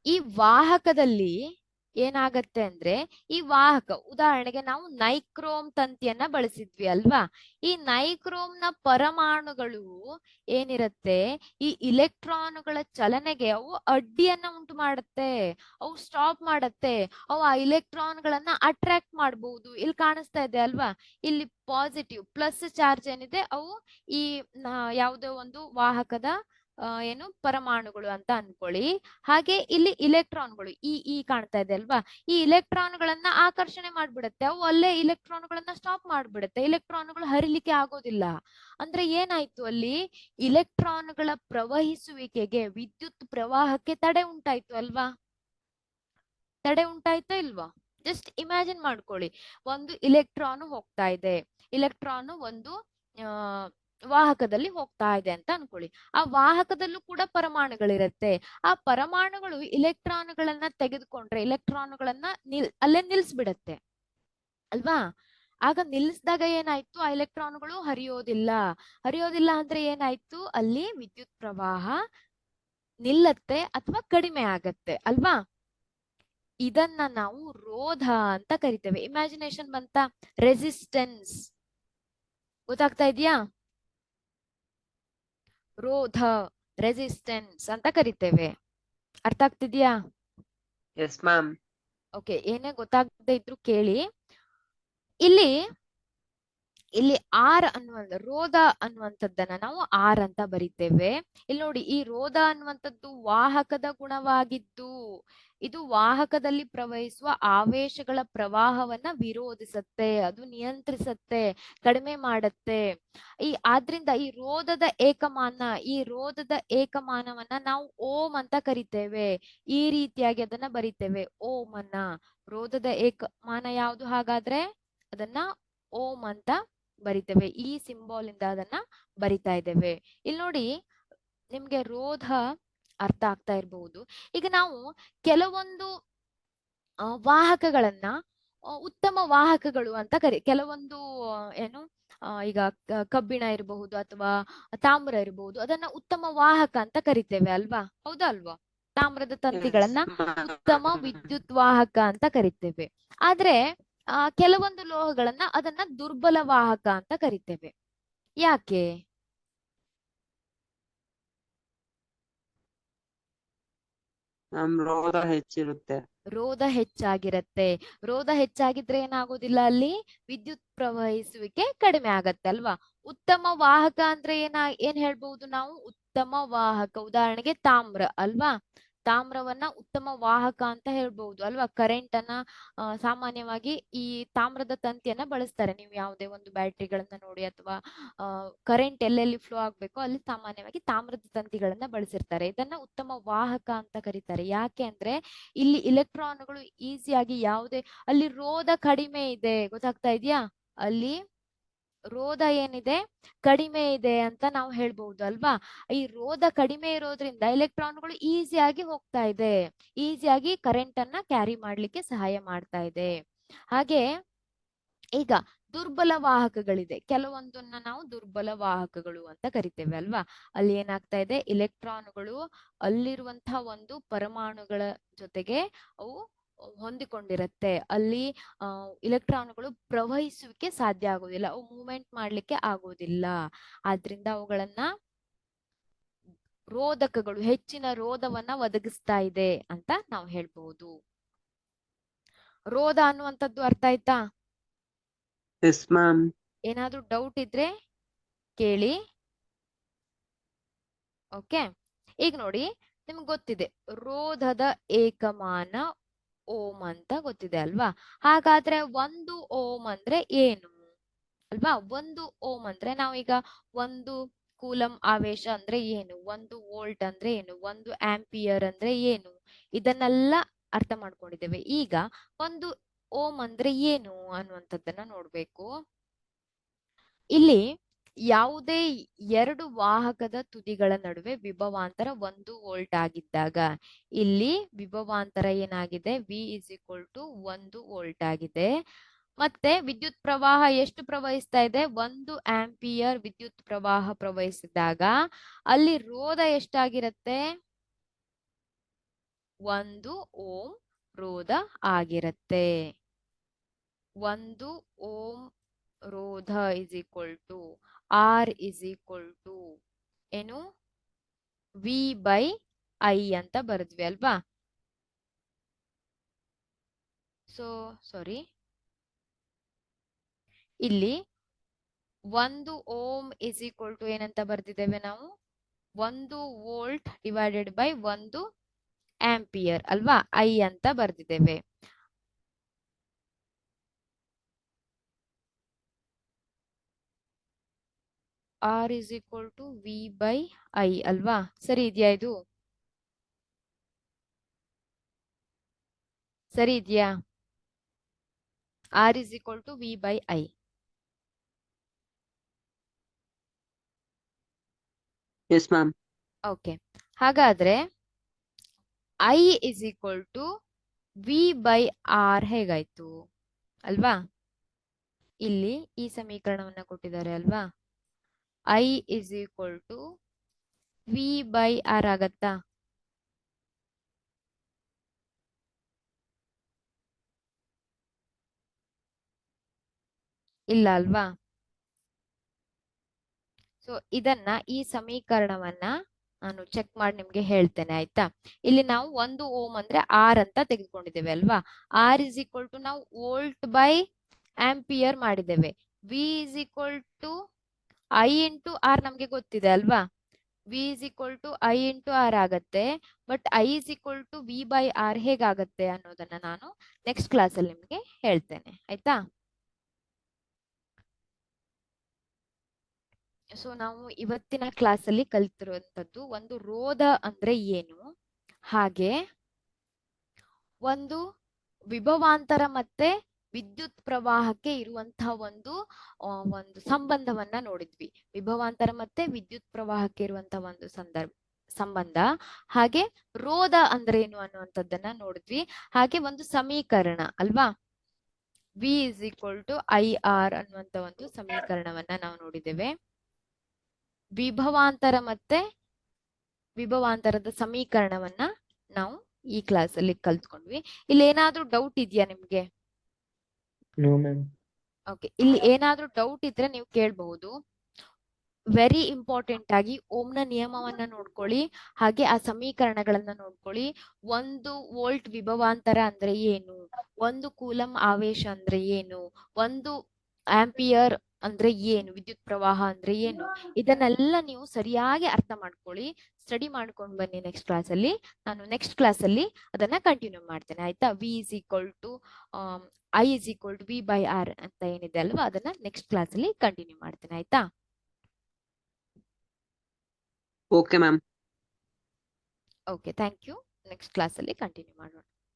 ಈ ವಾಹಕದಲ್ಲಿ ಏನಾಗತ್ತೆ ಅಂದ್ರೆ, ಈ ವಾಹಕ ಉದಾಹರಣೆಗೆ ನಾವು ನೈಕ್ರೋಮ್ ತಂತಿಯನ್ನ ಬಳಸಿದ್ವಿ ಅಲ್ವಾ. ಈ ನೈಕ್ರೋಮ್ ನ ಪರಮಾಣುಗಳು ಏನಿರತ್ತೆ, ಈ ಇಲೆಕ್ಟ್ರಾನ್ಗಳ ಚಲನೆಗೆ ಅವು ಅಡ್ಡಿಯನ್ನ ಉಂಟು ಮಾಡುತ್ತೆ, ಅವು ಸ್ಟಾಪ್ ಮಾಡತ್ತೆ, ಅವು ಆ ಇಲೆಕ್ಟ್ರಾನ್ಗಳನ್ನ ಅಟ್ರಾಕ್ಟ್ ಮಾಡಬಹುದು. ಇಲ್ಲಿ ಕಾಣಿಸ್ತಾ ಇದೆ ಅಲ್ವಾ, ಇಲ್ಲಿ ಪಾಸಿಟಿವ್ ಪ್ಲಸ್ ಚಾರ್ಜ್ ಏನಿದೆ ಅವು ಈ ಯಾವುದೋ ಒಂದು ವಾಹಕದ ಏನು ಪರಮಾಣುಗಳು ಅಂತ ಅನ್ಕೊಳ್ಳಿ. ಹಾಗೆ ಇಲ್ಲಿ ಇಲೆಕ್ಟ್ರಾನ್ಗಳು ಈ ಕಾಣ್ತಾ ಇದೆ ಅಲ್ವಾ, ಈ ಇಲೆಕ್ಟ್ರಾನ್ಗಳನ್ನ ಆಕರ್ಷಣೆ ಮಾಡ್ಬಿಡತ್ತೆ, ಅವು ಅಲ್ಲೇ ಇಲೆಕ್ಟ್ರಾನ್ಗಳನ್ನ ಸ್ಟಾಪ್ ಮಾಡ್ಬಿಡತ್ತೆ, ಇಲೆಕ್ಟ್ರಾನ್ಗಳು ಹರಿಲಿಕ್ಕೆ ಆಗೋದಿಲ್ಲ. ಅಂದ್ರೆ ಏನಾಯ್ತು, ಅಲ್ಲಿ ಇಲೆಕ್ಟ್ರಾನ್ಗಳ ಪ್ರವಹಿಸುವಿಕೆಗೆ, ವಿದ್ಯುತ್ ಪ್ರವಾಹಕ್ಕೆ ತಡೆ ಉಂಟಾಯ್ತು ಅಲ್ವಾ. ತಡೆ ಉಂಟಾಯ್ತಾ ಇಲ್ವಾ. ಜಸ್ಟ್ ಇಮ್ಯಾಜಿನ್ ಮಾಡ್ಕೊಳ್ಳಿ, ಒಂದು ಇಲೆಕ್ಟ್ರಾನ್ ಹೋಗ್ತಾ ಇದೆ, ಇಲೆಕ್ಟ್ರಾನ್ ಒಂದು ವಾಹಕದಲ್ಲಿ ಹೋಗ್ತಾ ಇದೆ ಅಂತ ಅನ್ಕೊಳ್ಳಿ. ಆ ವಾಹಕದಲ್ಲೂ ಕೂಡ ಪರಮಾಣುಗಳಿರತ್ತೆ. ಆ ಪರಮಾಣುಗಳು ಇಲೆಕ್ಟ್ರಾನ್ಗಳನ್ನ ತೆಗೆದುಕೊಂಡ್ರೆ ಇಲೆಕ್ಟ್ರಾನ್ಗಳನ್ನ ಅಲ್ಲೇ ನಿಲ್ಸ್ಬಿಡತ್ತೆ ಅಲ್ವಾ. ಆಗ ನಿಲ್ಲಿಸಿದಾಗ ಏನಾಯ್ತು, ಆ ಇಲೆಕ್ಟ್ರಾನ್ಗಳು ಹರಿಯೋದಿಲ್ಲ ಅಂದ್ರೆ ಏನಾಯ್ತು, ಅಲ್ಲಿ ವಿದ್ಯುತ್ ಪ್ರವಾಹ ನಿಲ್ಲತ್ತೆ ಅಥವಾ ಕಡಿಮೆ ಆಗತ್ತೆ ಅಲ್ವಾ. ಇದನ್ನ ನಾವು ರೋಧ ಅಂತ ಕರಿತೇವೆ. ಇಮ್ಯಾಜಿನೇಷನ್ ಬಂತ, ರೆಸಿಸ್ಟೆನ್ಸ್ ಗೊತ್ತಾಗ್ತಾ ಇದೆಯಾ. ರೋಧ, ರೆಸಿಸ್ಟೆನ್ಸ್ ಅಂತ ಕರಿತೇವೆ. ಅರ್ಥ ಆಗ್ತಿದ್ಯಾ. Yes ma'am. ಓಕೆ, ಏನೇ ಗೊತ್ತಾಗದೆ ಇದ್ರು ಕೇಳಿ. ಇಲ್ಲಿ ಇಲ್ಲಿ ಆರ್ ಅನ್ನುವಂಥ ರೋಧ ಅನ್ನುವಂಥದ್ದನ್ನ ನಾವು ಆರ್ ಅಂತ ಬರಿತೇವೆ. ಇಲ್ಲಿ ನೋಡಿ, ಈ ರೋಧ ಅನ್ನುವಂಥದ್ದು ವಾಹಕದ ಗುಣವಾಗಿದ್ದು ಇದು ವಾಹಕದಲ್ಲಿ ಪ್ರವಹಿಸುವ ಆವೇಶಗಳ ಪ್ರವಾಹವನ್ನ ವಿರೋಧಿಸತ್ತೆ, ಅದು ನಿಯಂತ್ರಿಸತ್ತೆ, ಕಡಿಮೆ ಮಾಡತ್ತೆ. ಆದ್ರಿಂದ ಈ ರೋಧದ ಏಕಮಾನವನ್ನ ನಾವು ಓಂ ಅಂತ ಕರಿತೇವೆ. ಈ ರೀತಿಯಾಗಿ ಅದನ್ನ ಬರಿತೇವೆ, ಓಂ ಅನ್ನ. ರೋಧದ ಏಕಮಾನ ಯಾವುದು ಹಾಗಾದ್ರೆ? ಅದನ್ನ ಓಂ ಅಂತ ಬರಿತೇವೆ. ಈ ಸಿಂಬಾಲ್ ಇಂದ ಅದನ್ನ ಬರಿತಾ ಇದ್ದೇವೆ. ಇಲ್ಲಿ ನೋಡಿ, ನಿಮ್ಗೆ ರೋಧ ಅರ್ಥ ಆಗ್ತಾ ಇರಬಹುದು. ಈಗ ನಾವು ಕೆಲವೊಂದು ವಾಹಕಗಳನ್ನ ಉತ್ತಮ ವಾಹಕಗಳು ಅಂತ ಕೆಲವೊಂದು ಏನು ಈಗ ಕಬ್ಬಿಣ ಇರಬಹುದು ಅಥವಾ ತಾಮ್ರ ಇರಬಹುದು, ಅದನ್ನ ಉತ್ತಮ ವಾಹಕ ಅಂತ ಕರಿತೇವೆ ಅಲ್ವಾ? ಹೌದಾ ಅಲ್ವಾ? ತಾಮ್ರದ ತಂತಿಗಳನ್ನ ಉತ್ತಮ ವಿದ್ಯುತ್ ವಾಹಕ ಅಂತ ಕರಿತೇವೆ. ಆದ್ರೆ ಕೆಲವೊಂದು ಲೋಹಗಳನ್ನ ಅದನ್ನ ದುರ್ಬಲ ವಾಹಕ ಅಂತ ಕರಿತೇವೆ. ಯಾಕೆ? ರೋಧ ಹೆಚ್ಚಿರುತ್ತೆ. ರೋಧ ಹೆಚ್ಚಾಗಿರತ್ತೆ. ರೋಧ ಹೆಚ್ಚಾಗಿದ್ರೆ ಏನಾಗೋದಿಲ್ಲ, ಅಲ್ಲಿ ವಿದ್ಯುತ್ ಪ್ರವಹಿಸುವಿಕೆ ಕಡಿಮೆ ಆಗತ್ತೆ ಅಲ್ವಾ? ಉತ್ತಮ ವಾಹಕ ಅಂದ್ರೆ ಏನ್ ಹೇಳ್ಬಹುದು ನಾವು? ಉತ್ತಮ ವಾಹಕ, ಉದಾಹರಣೆಗೆ ತಾಮ್ರ ಅಲ್ವಾ? ತಾಮ್ರವನ್ನ ಉತ್ತಮ ವಾಹಕ ಅಂತ ಹೇಳ್ಬಹುದು ಅಲ್ವಾ? ಕರೆಂಟ್ ಅನ್ನ ಸಾಮಾನ್ಯವಾಗಿ ಈ ತಾಮ್ರದ ತಂತಿಯನ್ನ ಬಳಸ್ತಾರೆ. ನೀವು ಯಾವುದೇ ಒಂದು ಬ್ಯಾಟ್ರಿಗಳನ್ನ ನೋಡಿ ಅಥವಾ ಕರೆಂಟ್ ಎಲ್ಲೆಲ್ಲಿ ಫ್ಲೋ ಆಗ್ಬೇಕೋ ಅಲ್ಲಿ ಸಾಮಾನ್ಯವಾಗಿ ತಾಮ್ರದ ತಂತಿಗಳನ್ನ ಬಳಸಿರ್ತಾರೆ. ಇದನ್ನ ಉತ್ತಮ ವಾಹಕ ಅಂತ ಕರೀತಾರೆ. ಯಾಕೆ ಅಂದ್ರೆ ಇಲ್ಲಿ ಇಲೆಕ್ಟ್ರಾನ್ಗಳು ಈಸಿಯಾಗಿ ಅಲ್ಲಿ ರೋಧ ಕಡಿಮೆ ಇದೆ, ಗೊತ್ತಾಗ್ತಾ ಇದೆಯಾ? ಅಲ್ಲಿ ರೋಧ ಏನಿದೆ, ಕಡಿಮೆ ಇದೆ ಅಂತ ನಾವು ಹೇಳ್ಬಹುದು ಅಲ್ವಾ? ಈ ರೋಧ ಕಡಿಮೆ ಇರೋದ್ರಿಂದ ಎಲೆಕ್ಟ್ರಾನ್ಗಳು ಈಸಿಯಾಗಿ ಹೋಗ್ತಾ ಇದೆ, ಈಸಿಯಾಗಿ ಕರೆಂಟ್ ಅನ್ನ ಕ್ಯಾರಿ ಮಾಡ್ಲಿಕ್ಕೆ ಸಹಾಯ ಮಾಡ್ತಾ ಇದೆ. ಹಾಗೆ ಈಗ ದುರ್ಬಲ ವಾಹಕಗಳಿದೆ, ಕೆಲವೊಂದನ್ನ ನಾವು ದುರ್ಬಲ ವಾಹಕಗಳು ಅಂತ ಕರಿತೇವೆ ಅಲ್ವಾ? ಅಲ್ಲಿ ಏನಾಗ್ತಾ ಇದೆ, ಇಲೆಕ್ಟ್ರಾನ್ಗಳು ಅಲ್ಲಿರುವಂತಹ ಒಂದು ಪರಮಾಣುಗಳ ಜೊತೆಗೆ ಅವು ಹೊಂದಿಕೊಂಡಿರತ್ತೆ. ಅಲ್ಲಿ ಇಲೆಕ್ಟ್ರಾನ್ಗಳು ಪ್ರವಹಿಸುವಿಕೆ ಸಾಧ್ಯ ಆಗೋದಿಲ್ಲ, ಅವು ಮೂವ್ಮೆಂಟ್ ಮಾಡ್ಲಿಕ್ಕೆ ಆಗೋದಿಲ್ಲ. ಆದ್ರಿಂದ ಅವುಗಳನ್ನ ರೋಧಕಗಳು ಹೆಚ್ಚಿನ ರೋಧವನ್ನ ಒದಗಿಸ್ತಾ ಇದೆ ಅಂತ ನಾವು ಹೇಳ್ಬಹುದು. ರೋಧ ಅನ್ನುವಂಥದ್ದು ಅರ್ಥ ಆಯ್ತಾ? Yes ma'am. ಏನಾದ್ರೂ ಡೌಟ್ ಇದ್ರೆ ಕೇಳಿ. ಓಕೆ, ಈಗ ನೋಡಿ, ನಿಮ್ಗೆ ಗೊತ್ತಿದೆ ರೋಧದ ಏಕಮಾನ ಓಂ ಅಂತ ಗೊತ್ತಿದೆ ಅಲ್ವಾ? ಹಾಗಾದ್ರೆ ಒಂದು ಓಂ ಅಂದ್ರೆ ಏನು ಅಲ್ವಾ? ಒಂದು ಓಂ ಅಂದ್ರೆ ನಾವೀಗ ಒಂದು ಕೂಲಂ ಆವೇಶ ಅಂದ್ರೆ ಏನು, ಒಂದು ವೋಲ್ಟ್ ಅಂದ್ರೆ ಏನು, ಒಂದು ಆಂಪಿಯರ್ ಅಂದ್ರೆ ಏನು, ಇದನ್ನೆಲ್ಲ ಅರ್ಥ ಮಾಡ್ಕೊಂಡಿದ್ದೇವೆ. ಈಗ ಒಂದು ಓಂ ಅಂದ್ರೆ ಏನು ಅನ್ನುವಂಥದ್ದನ್ನ ನೋಡ್ಬೇಕು. ಇಲ್ಲಿ ಯಾವುದೇ ಎರಡು ವಾಹಕದ ತುದಿಗಳ ನಡುವೆ ವಿಭವಾಂತರ 1 ವೋಲ್ಟ್ ಆಗಿದ್ದಾಗ ಇಲ್ಲಿ ವಿಭವಾಂತರ ಏನಾಗಿದೆ, V = 1 ವೋಲ್ಟ್ ಆಗಿದೆ. ಮತ್ತೆ ವಿದ್ಯುತ್ ಪ್ರವಾಹ ಎಷ್ಟು ಪ್ರವಹಿಸ್ತಾ ಇದೆ? 1 ಆಂಪಿಯರ್ ವಿದ್ಯುತ್ ಪ್ರವಾಹ ಪ್ರವಹಿಸಿದಾಗ ಅಲ್ಲಿ ರೋಧ ಎಷ್ಟಾಗಿರುತ್ತೆ? 1 ಓಂ ರೋಧ ಆಗಿರುತ್ತೆ. 1 ಓಂ ರೋಧ R ಏನು V/I ಅಂತ ಬರೆದ್ವಿ ಅಲ್ವಾ? ಸಾರಿ, ಇಲ್ಲಿ 1 ಓಂ ಏನಂತ ಬರ್ದಿದ್ದೇವೆ ನಾವು? 1 ವೋಲ್ಟ್ ಡಿವೈಡೆಡ್ ಬೈ 1 ಆಂಪಿಯರ್ ಅಲ್ವಾ? I ಅಂತ ಬರ್ದಿದ್ದೇವೆ. R V/I ಅಲ್ವಾ? ಸರಿ ಇದೆಯಾ? ಇದು ಸರಿ ಇದೆಯಾ? R V/I. Yes ma'am. Okay, ಹಾಗಾದ್ರೆ I V/R ಹೇಗಾಯ್ತು ಅಲ್ವಾ? ಇಲ್ಲಿ ಈ ಸಮೀಕರಣವನ್ನ ಕೊಟ್ಟಿದ್ದಾರೆ ಅಲ್ವಾ? I V/R ಆಗತ್ತಾ? ಇಲ್ಲ ಅಲ್ವಾ? ಸೊ ಇದನ್ನ, ಈ ಸಮೀಕರಣವನ್ನ ನಾನು ಚೆಕ್ ಮಾಡಿ ನಿಮ್ಗೆ ಹೇಳ್ತೇನೆ ಆಯ್ತಾ? ಇಲ್ಲಿ ನಾವು 1 ಓಂ ಅಂದ್ರೆ R ಅಂತ ತೆಗೆದುಕೊಂಡಿದ್ದೇವೆ ಅಲ್ವಾ? R ನಾವು ವೋಲ್ಟ್ ಬೈ ಆಂಪಿಯರ್ ಮಾಡಿದ್ದೇವೆ. V is equal to I into R ನಮ್ಗೆ ಗೊತ್ತಿದೆ ಅಲ್ವಾ. V is equal to I into R ಆಗತ್ತೆ. But I is equal to V by R ಹೇಗಾಗತ್ತೆ ಅನ್ನೋದನ್ನ ನಾನು ನೆಕ್ಸ್ಟ್ ಕ್ಲಾಸಲ್ಲಿ ನಿಮ್ಗೆ ಹೇಳ್ತೇನೆ, ಆಯ್ತಾ. ಸೊ ನಾವು ಇವತ್ತಿನ ಕ್ಲಾಸಲ್ಲಿ ಕಲಿತಿರುವಂತದ್ದು ಒಂದು ರೋಧ ಅಂದ್ರೆ ಏನು, ಹಾಗೆ ಒಂದು ವಿಭವಾಂತರ ಮತ್ತೆ ವಿದ್ಯುತ್ ಪ್ರವಾಹಕ್ಕೆ ಇರುವಂತಹ ಒಂದು ಸಂಬಂಧವನ್ನ ನೋಡಿದ್ವಿ. ವಿಭವಾಂತರ ಮತ್ತೆ ವಿದ್ಯುತ್ ಪ್ರವಾಹಕ್ಕೆ ಇರುವಂತಹ ಒಂದು ಸಂಬಂಧ, ಹಾಗೆ ರೋಧ ಅಂದ್ರೆ ಏನು ಅನ್ನುವಂಥದ್ದನ್ನ ನೋಡಿದ್ವಿ. ಹಾಗೆ ಒಂದು ಸಮೀಕರಣ ಅಲ್ವಾ, V is equal to I R ಅನ್ನುವಂತ ಒಂದು ಸಮೀಕರಣವನ್ನ ನಾವು ನೋಡಿದ್ದೇವೆ. ವಿಭವಾಂತರದ ಸಮೀಕರಣವನ್ನ ನಾವು ಈ ಕ್ಲಾಸ್ ಅಲ್ಲಿ ಕಲ್ತ್ಕೊಂಡ್ವಿ. ಇಲ್ಲಿ ಏನಾದ್ರೂ ಡೌಟ್ ಇದೆಯಾ ನಿಮ್ಗೆ? No ma'am. ಓಕೆ, ಇಲ್ಲಿ ಏನಾದ್ರೂ ಡೌಟ್ ಇದ್ರೆ ನೀವು ಕೇಳಬಹುದು. ವೆರಿ ಇಂಪಾರ್ಟೆಂಟ್ ಆಗಿ ಓಮ್ನ ನಿಯಮವನ್ನ ನೋಡ್ಕೊಳ್ಳಿ, ಹಾಗೆ ಆ ಸಮೀಕರಣಗಳನ್ನ ನೋಡ್ಕೊಳ್ಳಿ. 1 ವೋಲ್ಟ್ ವಿಭವಾಂತರ ಅಂದ್ರೆ ಏನು, 1 ಕೂಲಂ ಆವೇಶ ಅಂದ್ರೆ ಏನು, 1 ಆಂಪಿಯರ್ ಅಂದ್ರೆ ಏನು, ವಿದ್ಯುತ್ ಪ್ರವಾಹ ಅಂದ್ರೆ ಏನು, ಇದನ್ನೆಲ್ಲ ನೀವು ಸರಿಯಾಗಿ ಅರ್ಥ ಮಾಡ್ಕೊಳ್ಳಿ. ಸ್ಟಡಿ ಮಾಡ್ಕೊಂಡು ಬನ್ನಿ. ನೆಕ್ಸ್ಟ್ ಕ್ಲಾಸ್ ಅಲ್ಲಿ ನಾನು ಅದನ್ನ ಕಂಟಿನ್ಯೂ ಮಾಡ್ತೇನೆ, ಆಯ್ತಾ. V is equal to I is equal to V by R ಅಂತ ಏನಿದೆ ಅಲ್ವಾ, ಅದನ್ನ ನೆಕ್ಸ್ಟ್ ಕ್ಲಾಸ್ ಅಲ್ಲಿ ಕಂಟಿನ್ಯೂ ಮಾಡ್ತೇನೆ, ಆಯ್ತಾ. Okay ma'am. Okay, thank you. Next class ಅಲ್ಲಿ ಕಂಟಿನ್ಯೂ ಮಾಡೋಣ.